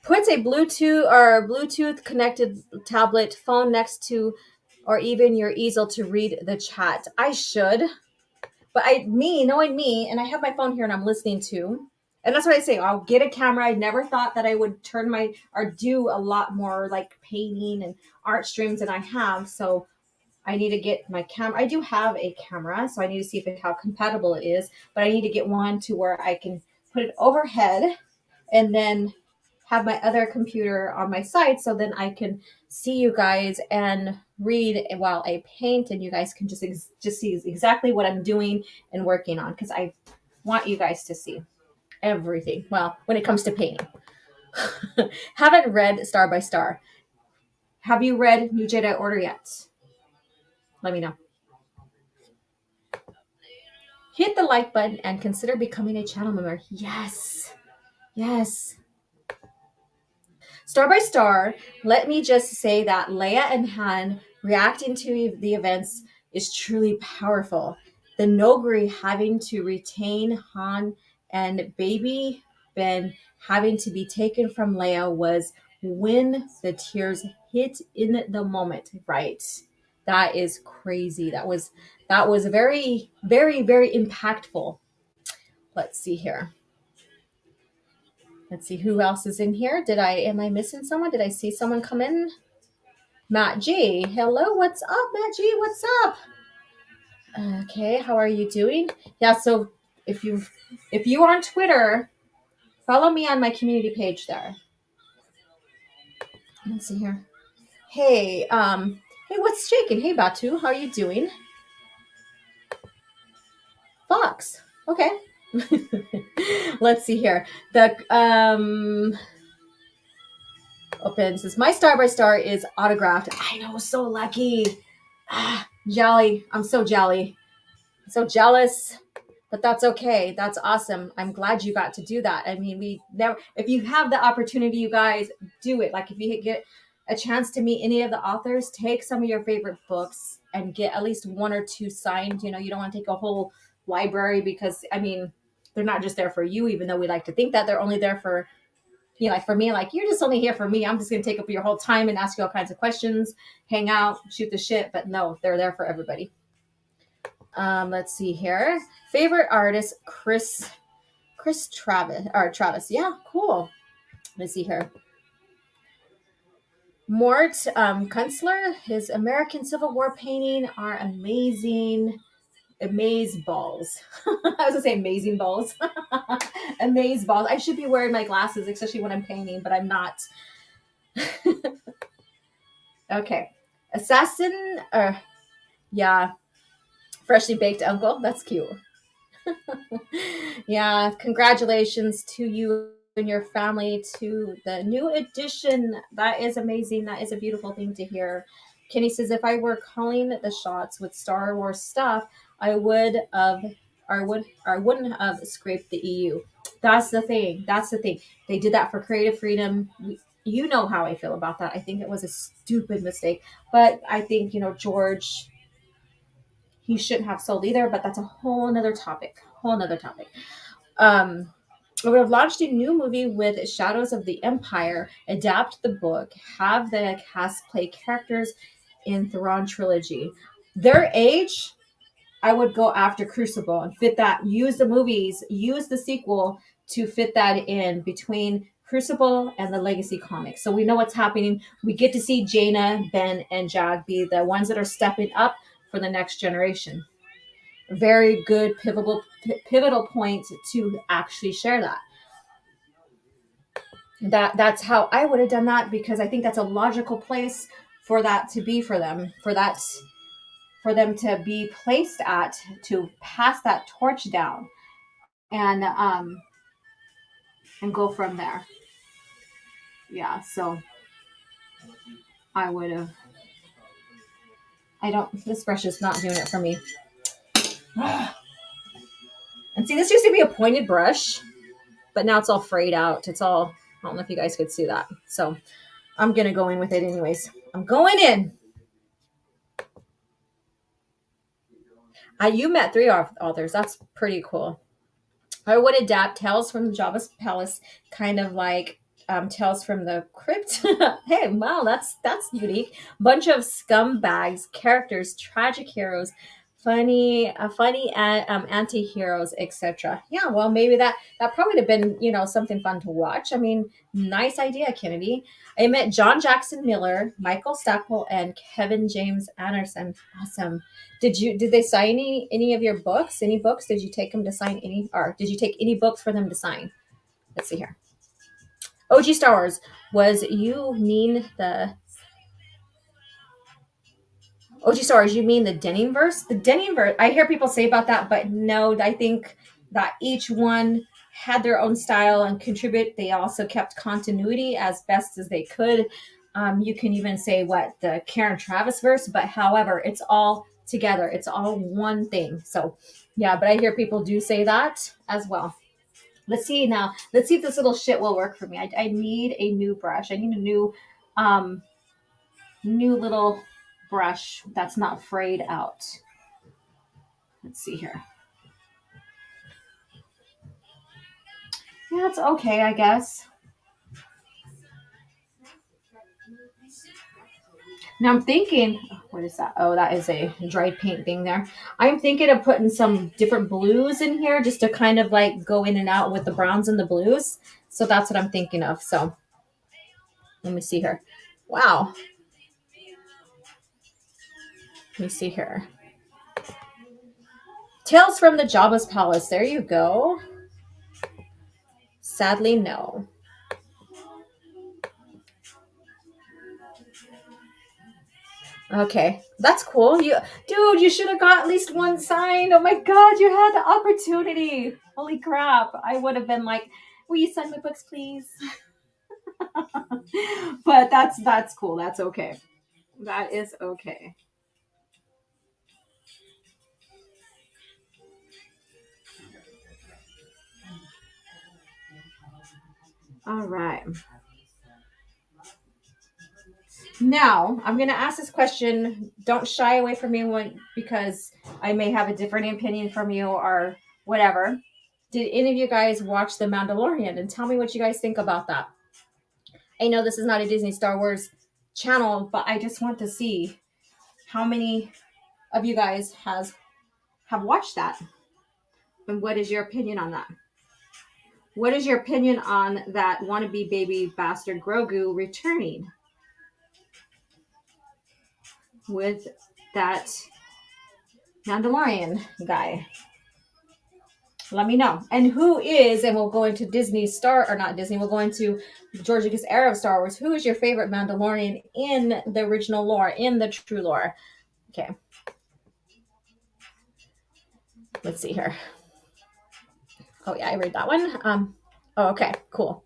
Put a Bluetooth connected tablet phone next to, or even your easel to read the chat. I should, but knowing me, and I have my phone here and I'm listening to. And that's what I say. I'll get a camera. I never thought that I would do a lot more like painting and art streams than I have. So I need to get my camera. I do have a camera, so I need to see how compatible it is. But I need to get one to where I can put it overhead and then have my other computer on my side so then I can see you guys and read while I paint, and you guys can just see exactly what I'm doing and working on, because I want you guys to see everything. Well, when it comes to painting. Haven't read Star by Star. Have you read New Jedi Order yet? Let me know. Hit the like button and consider becoming a channel member. Yes. Yes. Star by Star, let me just say that Leia and Han reacting to the events is truly powerful. The Nogri having to retain Han and baby Ben having to be taken from Leia was when the tears hit in the moment, right? That is crazy. That was very, very, very impactful. Let's see here. Let's see who else is in here. Am I missing someone? Did I see someone come in? Matt G. Hello, what's up, Matt G? What's up? Okay, how are you doing? Yeah, so if you are on Twitter, follow me on my community page there. Let's see here. Hey, hey, what's shaking? Hey, Batu, how are you doing? Fox. Okay. Let's see here. The open says my Star by Star is autographed. I know, so lucky. Jolly. I'm so jolly. So jealous, but that's okay. That's awesome. I'm glad you got to do that. I mean, we never, if you have the opportunity, you guys do it. Like if you get a chance to meet any of the authors, take some of your favorite books and get at least one or two signed. You know, you don't want to take a whole library because, I mean, they're not just there for you, even though we like to think that they're only there for, like for me, like you're just only here for me. I'm just going to take up your whole time and ask you all kinds of questions, hang out, shoot the shit. But no, they're there for everybody. Let's see here. Favorite artist, Chris Travis. Yeah, cool. Let's see here. Mort Kunstler, his American Civil War painting are amazing. Amaze balls. I was gonna say amazing balls. Amaze balls. I should be wearing my glasses, especially when I'm painting, but I'm not. Okay. Assassin, yeah, freshly baked uncle. That's cute. Yeah, congratulations to you and your family to the new edition. That is amazing. That is a beautiful thing to hear. Kenny says, if I were calling the shots with Star Wars stuff, I would have, or wouldn't have scraped the EU. That's the thing. That's the thing. They did that for creative freedom. You know how I feel about that. I think it was a stupid mistake, but I think George, he shouldn't have sold either. But that's a whole nother topic. Whole nother topic. We have launched a new movie with Shadows of the Empire, adapt the book, have the cast play characters in Thrawn trilogy. Their age, I would go after Crucible and fit that, use the movies, use the sequel to fit that in between Crucible and the Legacy comics. So we know what's happening. We get to see Jaina, Ben, and Jag be the ones that are stepping up for the next generation. Very good pivotal point to actually share that. That's how I would have done that, because I think that's a logical place for that to be for them, for them to be placed at, to pass that torch down and go from there. Yeah, so I would have. I don't. This brush is not doing it for me. And see, this used to be a pointed brush, but now it's all frayed out. It's all. I don't know if you guys could see that. So I'm gonna go in with it anyways. I'm going in. You met 3 authors. That's pretty cool. I would adapt Tales from Jabba's Palace, kind of like Tales from the Crypt. Hey, wow, that's unique. Bunch of scumbags, characters, tragic heroes, funny anti-heroes, etc. Yeah, well, maybe that probably would have been something fun to watch. I mean, nice idea, Kennedy. I met John Jackson Miller, Michael Stackwell, and Kevin James Anderson. Awesome. Did they sign any of your books? Any books? Did you take them to sign any, or did you take any books for them to sign? Let's see here. OG Star Wars, was you mean the OG Star Wars, you mean the Denning verse? The Denning verse, I hear people say about that, but no, I think that each one had their own style and contribute. They also kept continuity as best as they could. You can even say what the Karen Travis verse, but however, it's all together. It's all one thing. So yeah, but I hear people do say that as well. Let's see now. Let's see if this little shit will work for me. I need a new brush. I need a um, new little brush that's not frayed out. Let's see here. Yeah, it's okay, I guess. Now I'm thinking, what is that? Oh, that is a dried paint thing there. I'm thinking of putting some different blues in here just to kind of like go in and out with the browns and the blues. So that's what I'm thinking of. So let me see here. Wow. Let me see here. Tales from the Jabba's Palace. There you go. Sadly, no. Okay, that's cool. Dude, you should have got at least one signed. Oh my god, you had the opportunity. Holy crap! I would have been like, "Will you sign my books, please?" But that's cool. That's okay. That is okay. All right. Now I'm gonna ask this question. Don't shy away from me because I may have a different opinion from you or whatever. Did any of you guys watch The Mandalorian? And tell me what you guys think about that. I know this is not a Disney Star Wars channel, but I just want to see how many of you guys have watched that. And what is your opinion on that? What is your opinion on that wannabe baby bastard Grogu returning with that Mandalorian guy? Let me know. And who is, and we'll go into Disney Star, or not Disney, we'll go into George Lucas era of Star Wars. Who is your favorite Mandalorian in the original lore, in the true lore? Okay. Let's see here. Oh yeah, I read that one. Oh, okay, cool.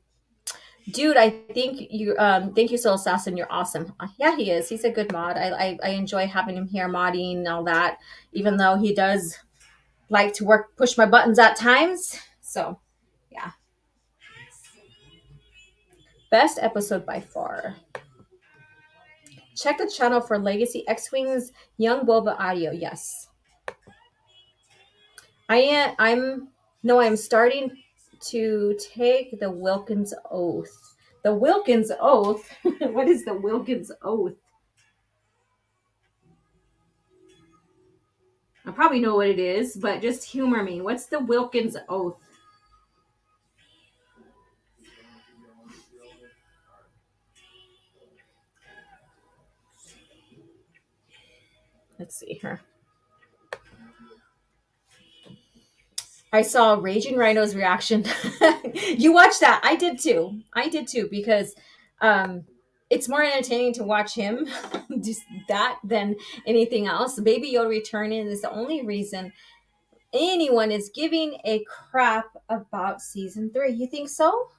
Dude, I think you thank you, Soul Assassin. You're awesome. Yeah, he is. He's a good mod. I enjoy having him here modding and all that, even though he does like to push my buttons at times. So yeah. Best episode by far. Check the channel for Legacy X-Wings Young Boba audio. Yes. I'm starting to take the Wilkins Oath. The Wilkins Oath? What is the Wilkins Oath? I probably know what it is, but just humor me. What's the Wilkins Oath? Let's see here. I saw Raging Rhino's reaction. You watched that. I did too. Because it's more entertaining to watch him just that than anything else. Baby Yoda returning is the only reason anyone is giving a crap about season 3. You think so?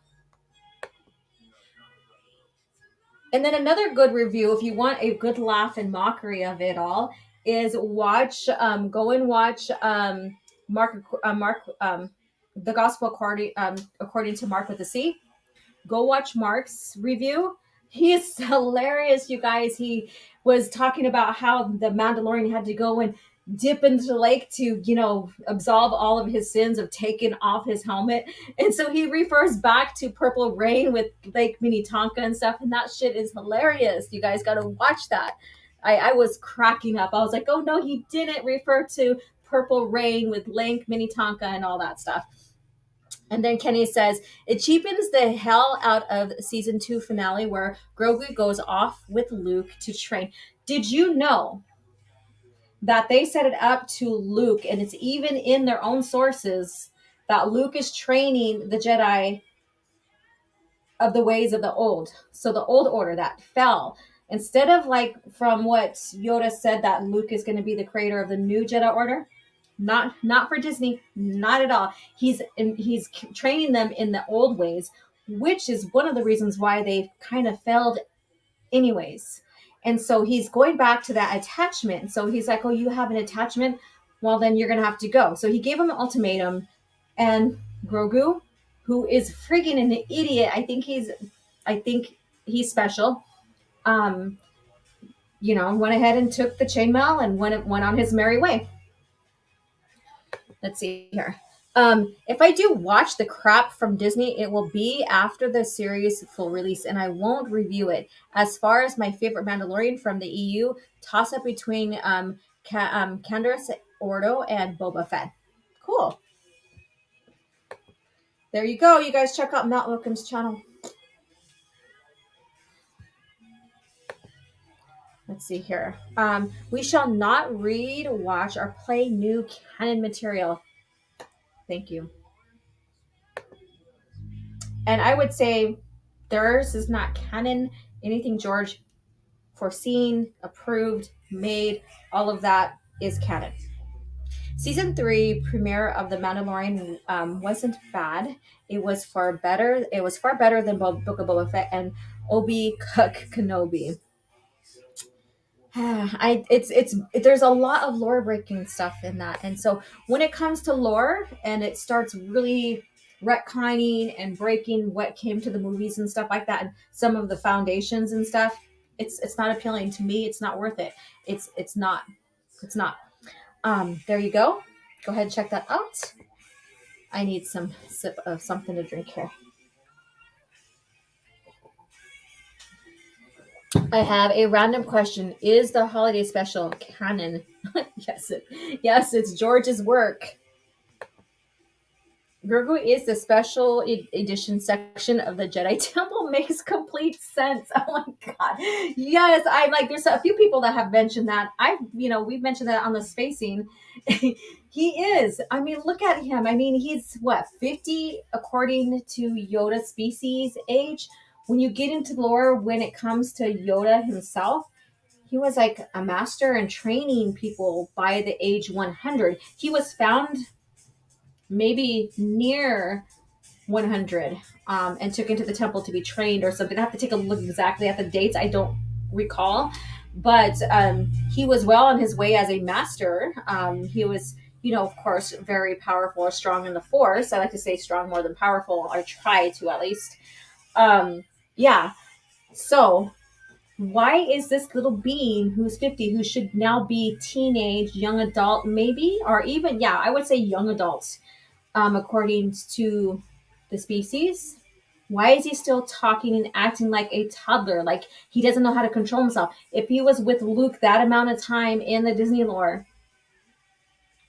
And then another good review, if you want a good laugh and mockery of it all, is go and watch Mark, the Gospel according to Mark with a C. Go watch Mark's review. He is hilarious, you guys. He was talking about how the Mandalorian had to go and dip into the lake to, absolve all of his sins of taking off his helmet. And so he refers back to Purple Rain with Lake Minnetonka and stuff. And that shit is hilarious. You guys got to watch that. I was cracking up. I was like, oh no, he didn't refer to Purple Rain with Lake Minnetonka and all that stuff. And then Kenny says, it cheapens the hell out of season 2 finale where Grogu goes off with Luke to train. Did you know that they set it up to Luke, and it's even in their own sources, that Luke is training the Jedi of the ways of the old. So the old order that fell. Instead of like from what Yoda said that Luke is going to be the creator of the new Jedi order, Not for Disney, not at all. He's training them in the old ways, which is one of the reasons why they kind of failed anyways. And so he's going back to that attachment. So he's like, "Oh, you have an attachment? Well, then you're gonna have to go." So he gave him an ultimatum, and Grogu, who is freaking an idiot, I think he's special. Um, went ahead and took the chainmail and went on his merry way. Let's see here. If I do watch the crap from Disney, it will be after the series full release, and I won't review it. As far as my favorite Mandalorian from the EU, toss up between Candace Ordo and Boba Fett. Cool. There you go. You guys check out Matt Wilkins' channel. Let's see here. We shall not read, watch, or play new canon material. Thank you. And I would say theirs is not canon. Anything George foreseen, approved, made, all of that is canon. Season 3 premiere of The Mandalorian wasn't bad. It was far better. It was far better than Book of Boba Fett and Obi Kenobi. There's a lot of lore breaking stuff in that, and so when it comes to lore and it starts really retconning and breaking what came to the movies and stuff like that, and some of the foundations and stuff, it's not appealing to me. It's not worth it. It's not. It's not. There you go. Go ahead and check that out. I need some sip of something to drink here. I have a random question. Is the holiday special canon? Yes, it's George's work. Grogu is the special edition section of the Jedi Temple. Makes complete sense. Oh my god. Yes, I'm like, there's a few people that have mentioned that. We've mentioned that on the spacing. He is. I mean, look at him. I mean, he's what, 50 according to Yoda species age. When you get into lore, when it comes to Yoda himself, he was like a master and training people by the age 100. He was found maybe near 100 and took into the temple to be trained or something. I have to take a look exactly at the dates. I don't recall. But he was well on his way as a master. He was, of course, very powerful or strong in the force. I like to say strong more than powerful, or try to at least. Yeah. So why is this little being who's 50, who should now be teenage, young adult, maybe, or even, yeah, I would say young adults, according to the species. Why is he still talking and acting like a toddler? Like he doesn't know how to control himself. If he was with Luke that amount of time in the Disney lore,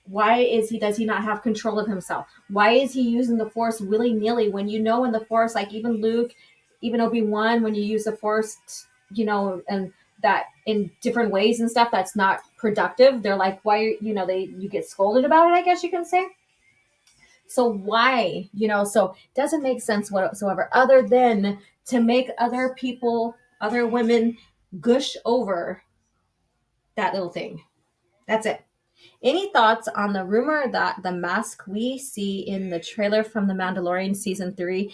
does he not have control of himself? Why is he using the Force willy-nilly when in the Force, like even Luke, even Obi-Wan, when you use the Force, and that in different ways and stuff, that's not productive. They're like, why, you get scolded about it, I guess you can say. So why, so it doesn't make sense whatsoever, other than to make other people, other women gush over that little thing. That's it. Any thoughts on the rumor that the mask we see in the trailer from The Mandalorian season 3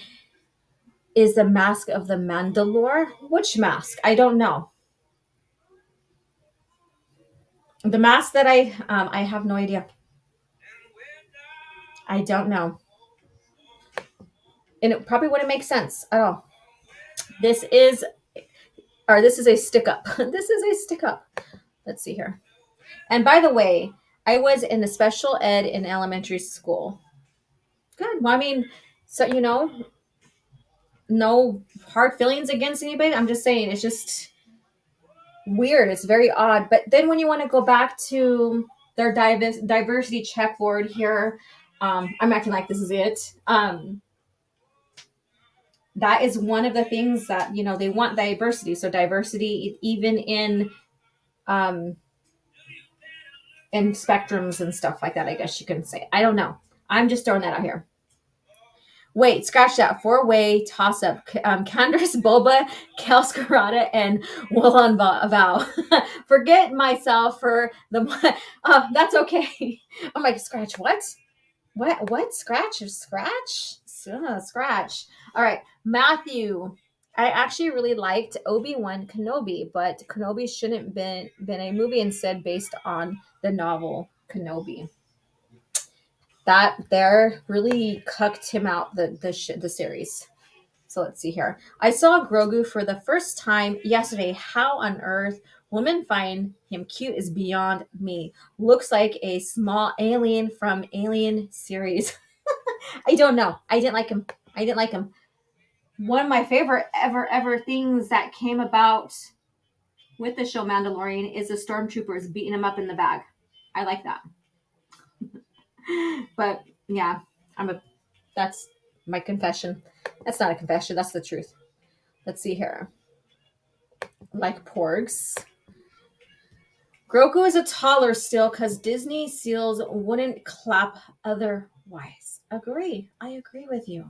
is the mask of the Mandalore? Which mask? I don't know. The mask that I have no idea. I don't know. And it probably wouldn't make sense at all. This is a stick up. This is a stick up. Let's see here. And by the way, I was in the special ed in elementary school. Good. Well, I mean, so, no hard feelings against anybody. I'm just saying it's just weird. It's very odd. But then when you want to go back to their diversity checkboard here, I'm acting like this is it. That is one of the things that, they want diversity. So diversity even in spectrums and stuff like that, I guess you can say. I don't know. I'm just throwing that out here. Wait, scratch that. Four-way toss-up. Candace, Boba, Kelskarada, and Woolan Vow. Forget myself for the... that's okay. I'm like, scratch what? What? Scratch? Scratch? Scratch. All right. Matthew. I actually really liked Obi-Wan Kenobi, but Kenobi shouldn't been a movie, instead based on the novel Kenobi. That there really cucked him out, the series. So let's see here. I saw Grogu for the first time yesterday. How on earth women find him cute is beyond me. Looks like a small alien from Alien series. I don't know. I didn't like him. I didn't like him. One of my favorite ever things that came about with the show Mandalorian is the stormtroopers beating him up in the bag. I like that. But yeah, I'm a that's my confession. That's not a confession, that's the truth. Let's see here. Like porgs. Grogu is a taller still because Disney seals wouldn't clap otherwise. Agree. I agree with you.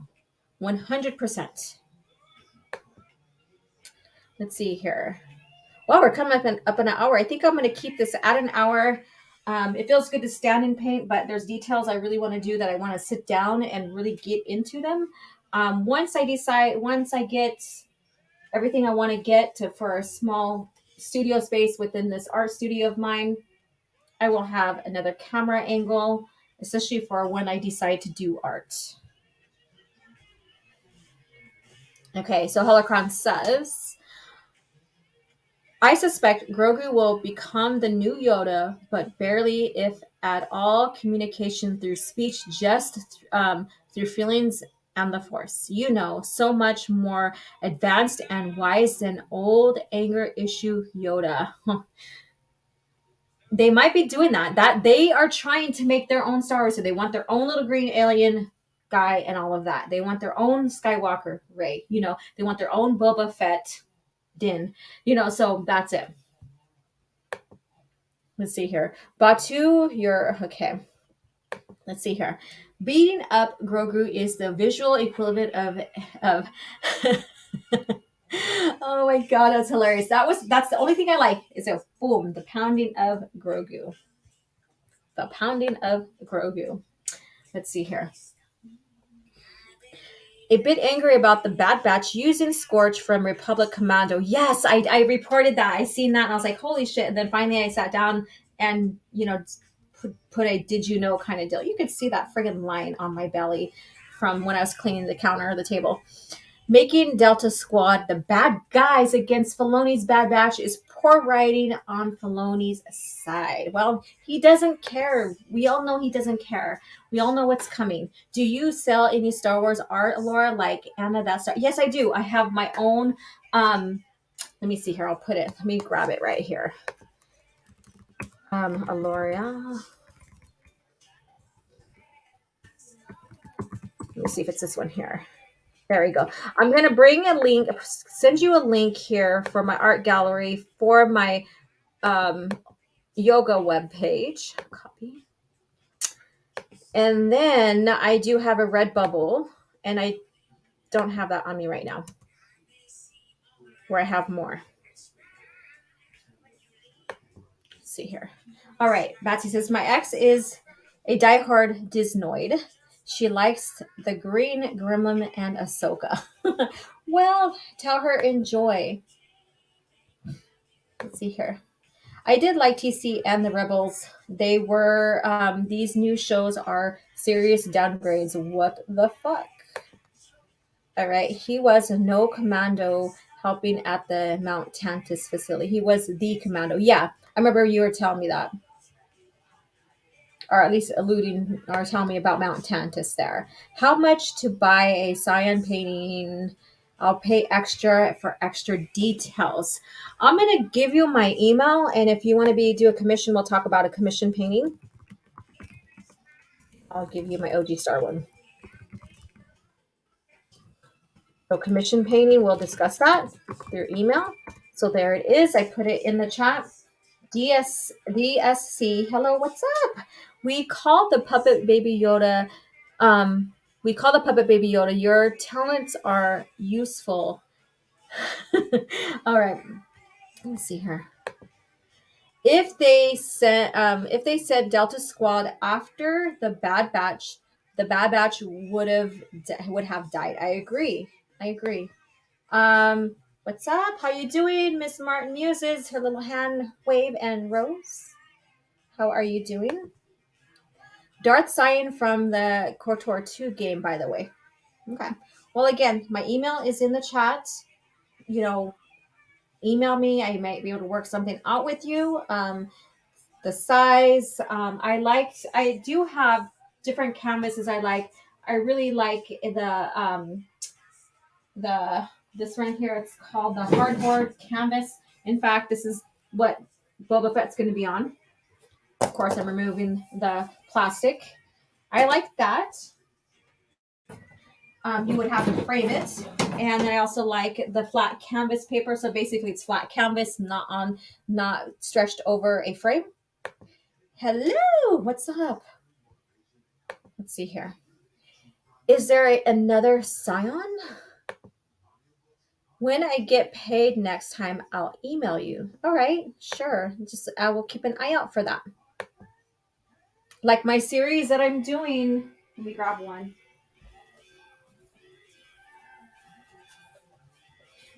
100%. Let's see here. Well, we're coming up in an hour. I think I'm going to keep this at an hour. It feels good to stand and paint, but there's details I really want to do that I want to sit down and really get into them. Once I get everything I want to get to for a small studio space within this art studio of mine, I will have another camera angle, especially for when I decide to do art. Okay, so Holocron says, I suspect Grogu will become the new Yoda, but barely, if at all, communication through speech, just through feelings and the Force. You know, so much more advanced and wise than old anger issue Yoda. They might be doing that. That they are trying to make their own Star Wars, so they want their own little green alien guy and all of that. They want their own Skywalker Rey. You know, they want their own Boba Fett Din. You know, so that's it. Let's see here. Batu, you're okay. Let's see here. Beating up Grogu is the visual equivalent of oh my god, that's hilarious. That's the only thing I like is a boom, the pounding of Grogu. The pounding of Grogu. Let's see here. A bit angry about the Bad Batch using Scorch from Republic Commando. Yes, I reported that. I seen that and I was like, holy shit. And then finally I sat down and, put a did you know kind of deal. You could see that friggin' line on my belly from when I was cleaning the counter or the table. Making Delta Squad the bad guys against Filoni's Bad Batch is poor writing on Filoni's side. Well, he doesn't care. We all know he doesn't care. We all know what's coming. Do you sell any Star Wars art, Laura? Like Anna that Star? Yes, I do. I have my own. Let me see here. I'll put it. Let me grab it right here. Aloria. Let me see if it's this one here. There we go. I'm going to bring a link, send you a link here for my art gallery for my yoga webpage. Copy. And then I do have a Redbubble, and I don't have that on me right now, where I have more. Let's see here. All right. Batsy says, my ex is a diehard Disnoid. She likes the Green Gremlin and Ahsoka. Well, tell her enjoy. Let's see here. I did like TC and the Rebels. They were, these new shows are serious downgrades. What the fuck? All right. He was no commando helping at the Mount Tantus facility. He was the commando. Yeah. I remember you were telling me that. Or at least alluding or telling me about Mount Tantus there. How much to buy a cyan painting? I'll pay extra for extra details. I'm going to give you my email, and if you want to do a commission, we'll talk about a commission painting. I'll give you my OG Star one. So commission painting, we'll discuss that through email. So there it is. I put it in the chat. DSC, hello, what's up? We called the puppet Baby Yoda We call the puppet Baby Yoda. Your talents are useful. All right. Let's see here. If they said Delta Squad after the Bad Batch would have died. I agree. I agree. What's up? How you doing? Miss Martin uses her little hand wave and Rose. How are you doing? Darth Cyan from the KOTOR 2 game, by the way. Okay. Well, again, my email is in the chat. You know, email me. I might be able to work something out with you. The size. I do have different canvases I like. I really like the this one here. It's called the hardboard canvas. In fact, this is what Boba Fett's going to be on. Of course, I'm removing the plastic. I like that. You would have to frame it. And I also like the flat canvas paper. So basically it's flat canvas, not stretched over a frame. Hello, what's up? Let's see here. Is there another Scion? When I get paid next time, I'll email you. All right, sure. I will keep an eye out for that. Like my series that I'm doing. Let me grab one.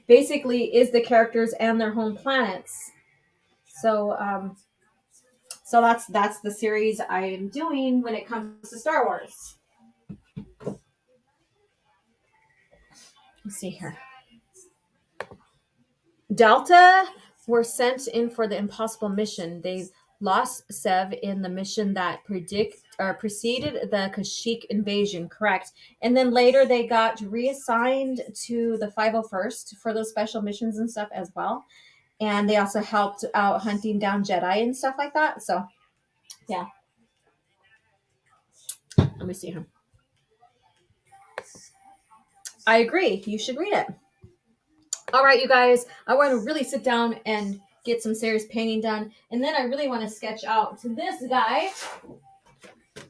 Basically is the characters and their home planets. So that's the series I am doing when it comes to Star Wars. Let's see here. Delta were sent in for the impossible mission. They lost Sev in the mission that preceded the Kashyyyk invasion, correct? And then later they got reassigned to the 501st for those special missions and stuff as well. And they also helped out hunting down Jedi and stuff like that. So, yeah. Let me see here. I agree. You should read it. All right, you guys. I want to really sit down and get some serious painting done. And then I really want to sketch out to this guy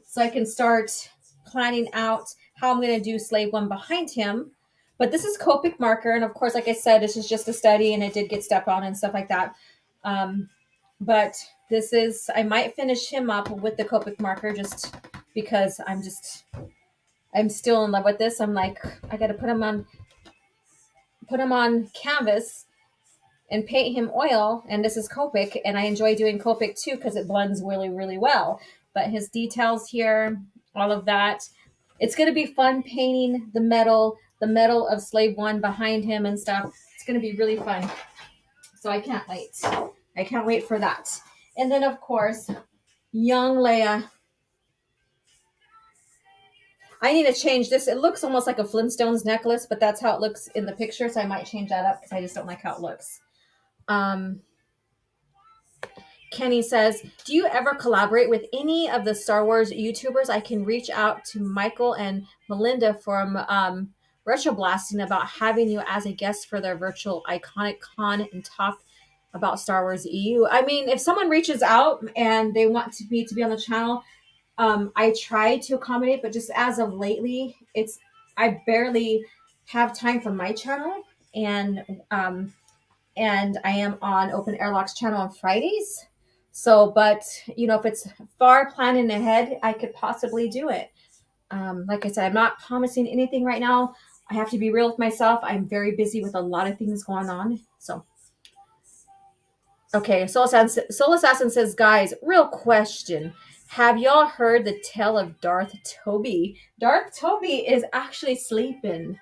so I can start planning out how I'm going to do Slave 1 behind him. But this is Copic marker. And of course, like I said, this is just a study and it did get stepped on and stuff like that. But this is, I might finish him up with the Copic marker just because I'm still in love with this. I'm like, I got to put him on canvas and paint him oil. And this is Copic. And I enjoy doing Copic too because it blends really, really well. But his details here, all of that. It's going to be fun painting the metal of Slave 1 behind him and stuff. It's going to be really fun. So I can't wait. I can't wait for that. And then, of course, young Leia. I need to change this. It looks almost like a Flintstones necklace, but that's how it looks in the picture. So I might change that up because I just don't like how it looks. Kenny says, do you ever collaborate with any of the Star Wars YouTubers? I can reach out to Michael and Melinda from Retro Blasting about having you as a guest for their virtual Iconic Con and talk about Star Wars EU. I mean, if someone reaches out and they want me to be on the channel, I try to accommodate, but just as of lately, I barely have time for my channel, and I am on Open Airlock's channel on Fridays. So, but if it's far planning ahead, I could possibly do it. Like I said, I'm not promising anything right now. I have to be real with myself. I'm very busy with a lot of things going on. So, okay. Soul Assassin says, guys, real question. Have y'all heard the tale of Darth Toby? Darth Toby is actually sleeping.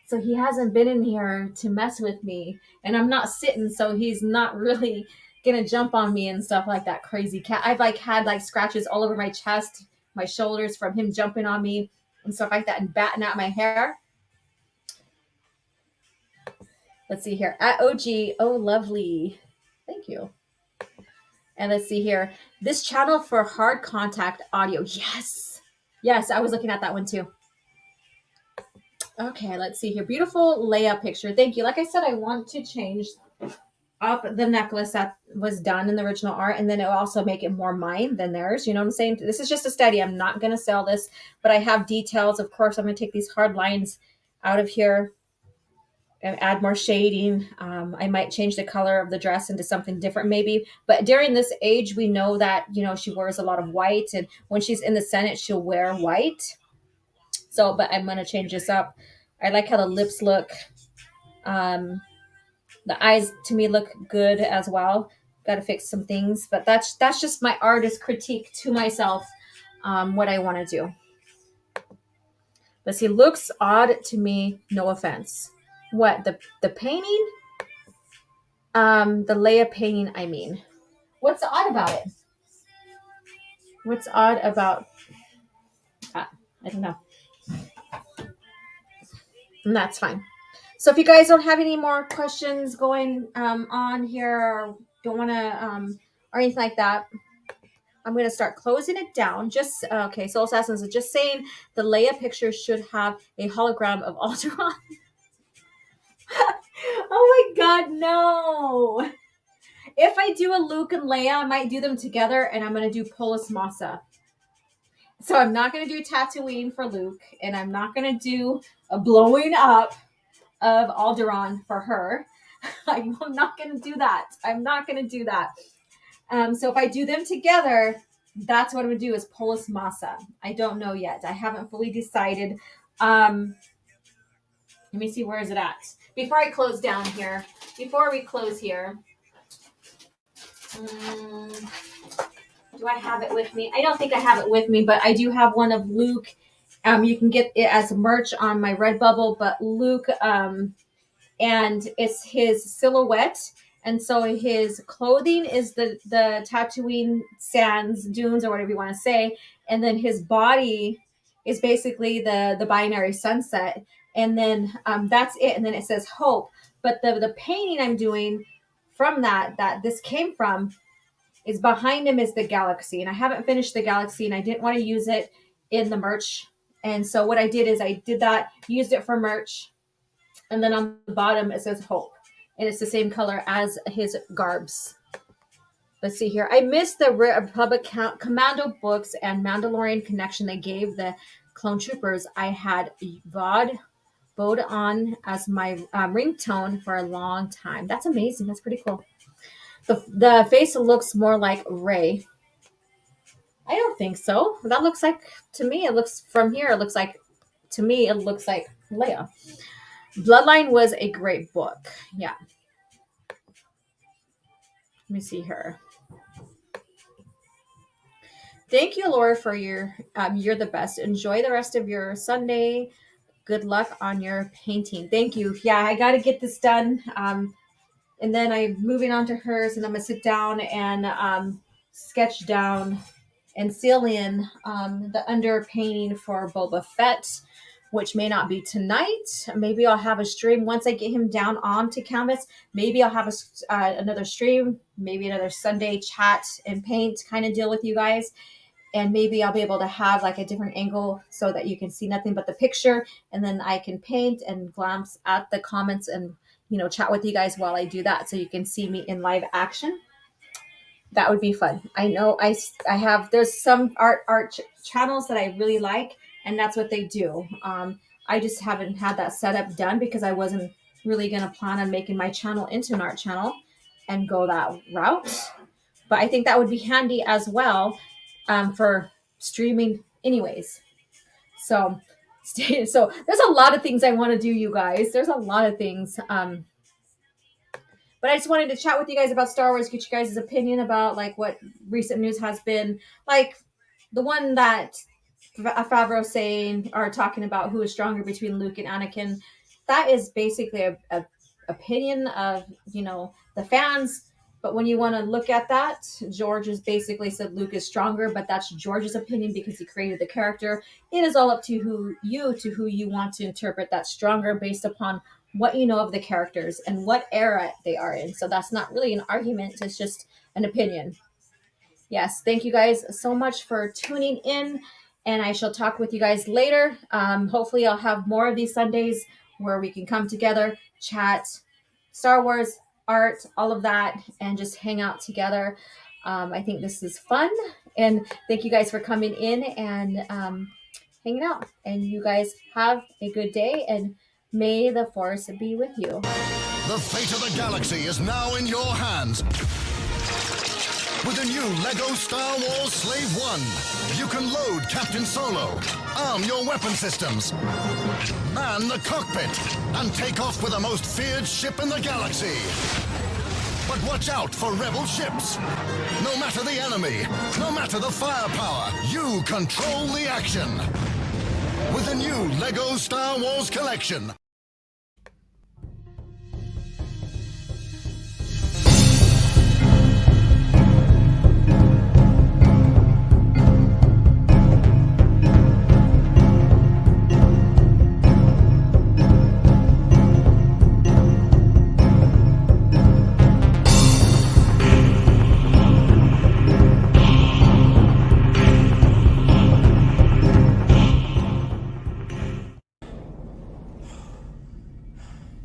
So he hasn't been in here to mess with me. And I'm not sitting, so he's not really gonna jump on me and stuff like that crazy cat. I've had scratches all over my chest, my shoulders from him jumping on me and stuff like that and batting at my hair. Let's see here. At OG, oh lovely. Thank you. And let's see here. This channel for hard contact audio. Yes. Yes, I was looking at that one too. Okay, let's see here. Beautiful Leia picture. Thank you. Like I said, I want to change up the necklace that was done in the original art, and then it'll also make it more mine than theirs. You know what I'm saying? This is just a study. I'm not going to sell this, but I have details. Of course, I'm going to take these hard lines out of here and add more shading. I might change the color of the dress into something different maybe. But during this age, we know that, you know, she wears a lot of white, and when she's in the Senate, she'll wear white. So, but I'm going to change this up. I like how the lips look. Um, the eyes to me look good as well. Got to fix some things, but that's just my artist critique to myself. What I want to do. But see, looks odd to me. No offense. What the painting? The Leia painting. I mean, what's odd about it? What's odd about? I don't know. And that's fine. So if you guys don't have any more questions going on here, or don't want to or anything like that, I'm going to start closing it down. Just okay. Soul Assassins is just saying the Leia picture should have a hologram of Alderaan. Oh my God, no! If I do a Luke and Leia, I might do them together, and I'm going to do Polis Massa. So I'm not going to do Tatooine for Luke, and I'm not going to do a blowing up of Alderaan for her. I'm not going to do that. I'm not going to do that. So if I do them together, that's what I'm going to do is Polis Massa. I don't know yet. I haven't fully decided. Let me see, where is it at? Before I close down here, before we close here, do I have it with me? I don't think I have it with me, but I do have one of Luke. You can get it as merch on my Redbubble, but Luke, and it's his silhouette. And so his clothing is the Tatooine sands, dunes, or whatever you want to say. And then his body is basically the binary sunset. And then that's it. And then it says hope. But the painting I'm doing from that this came from is behind him is the galaxy. And I haven't finished the galaxy, and I didn't want to use it in the merch. And so what I did is I did that, used it for merch. And then on the bottom, it says hope. And it's the same color as his garbs. Let's see here. I missed the Republic Commando books and Mandalorian connection they gave the clone troopers. I had Bode on as my ringtone for a long time. That's amazing. That's pretty cool. The face looks more like Rey. I don't think so. That looks like, to me, it looks from here, it looks like, to me, it looks like Leia. Bloodline was a great book. Yeah. Let me see her. Thank you, Laura, for your you're the best. Enjoy the rest of your Sunday. Good luck on your painting. Thank you. Yeah, I got to get this done. And then I'm moving on to hers, and I'm gonna sit down and sketch down and seal in the underpainting for Boba Fett, which may not be tonight. Maybe I'll have a stream once I get him down onto canvas. Maybe I'll have another stream, maybe another Sunday chat and paint kind of deal with you guys. And maybe I'll be able to have like a different angle so that you can see nothing but the picture, and then I can paint and glance at the comments and, you know, chat with you guys while I do that, so you can see me in live action. That would be fun. I know I have, there's some art channels that I really like, and that's what they do. I just haven't had that setup done because I wasn't really going to plan on making my channel into an art channel and go that route. But I think that would be handy as well for streaming anyways. So there's a lot of things I want to do, you guys. There's a lot of things. But I just wanted to chat with you guys about Star Wars, get you guys' opinion about like what recent news has been. Like the one that Favreau saying or talking about who is stronger between Luke and Anakin. That is basically a opinion of, you know, the fans. But when you want to look at that, George has basically said Luke is stronger, but that's George's opinion because he created the character. It is all up to who you want to interpret that stronger based upon what you know of the characters and what era they are in. So that's not really an argument. It's just an opinion. Yes. Thank you guys so much for tuning in, and I shall talk with you guys later. Hopefully I'll have more of these Sundays where we can come together, chat Star Wars, art, all of that, and just hang out together. I think this is fun, and thank you guys for coming in and hanging out. And you guys have a good day, and may the force be with you. The fate of the galaxy is now in your hands. With the new LEGO Star Wars Slave One, you can load Captain Solo, arm your weapon systems, man the cockpit, and take off with the most feared ship in the galaxy. But watch out for rebel ships. No matter the enemy, no matter the firepower, you control the action. With the new LEGO Star Wars collection.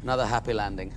Another happy landing.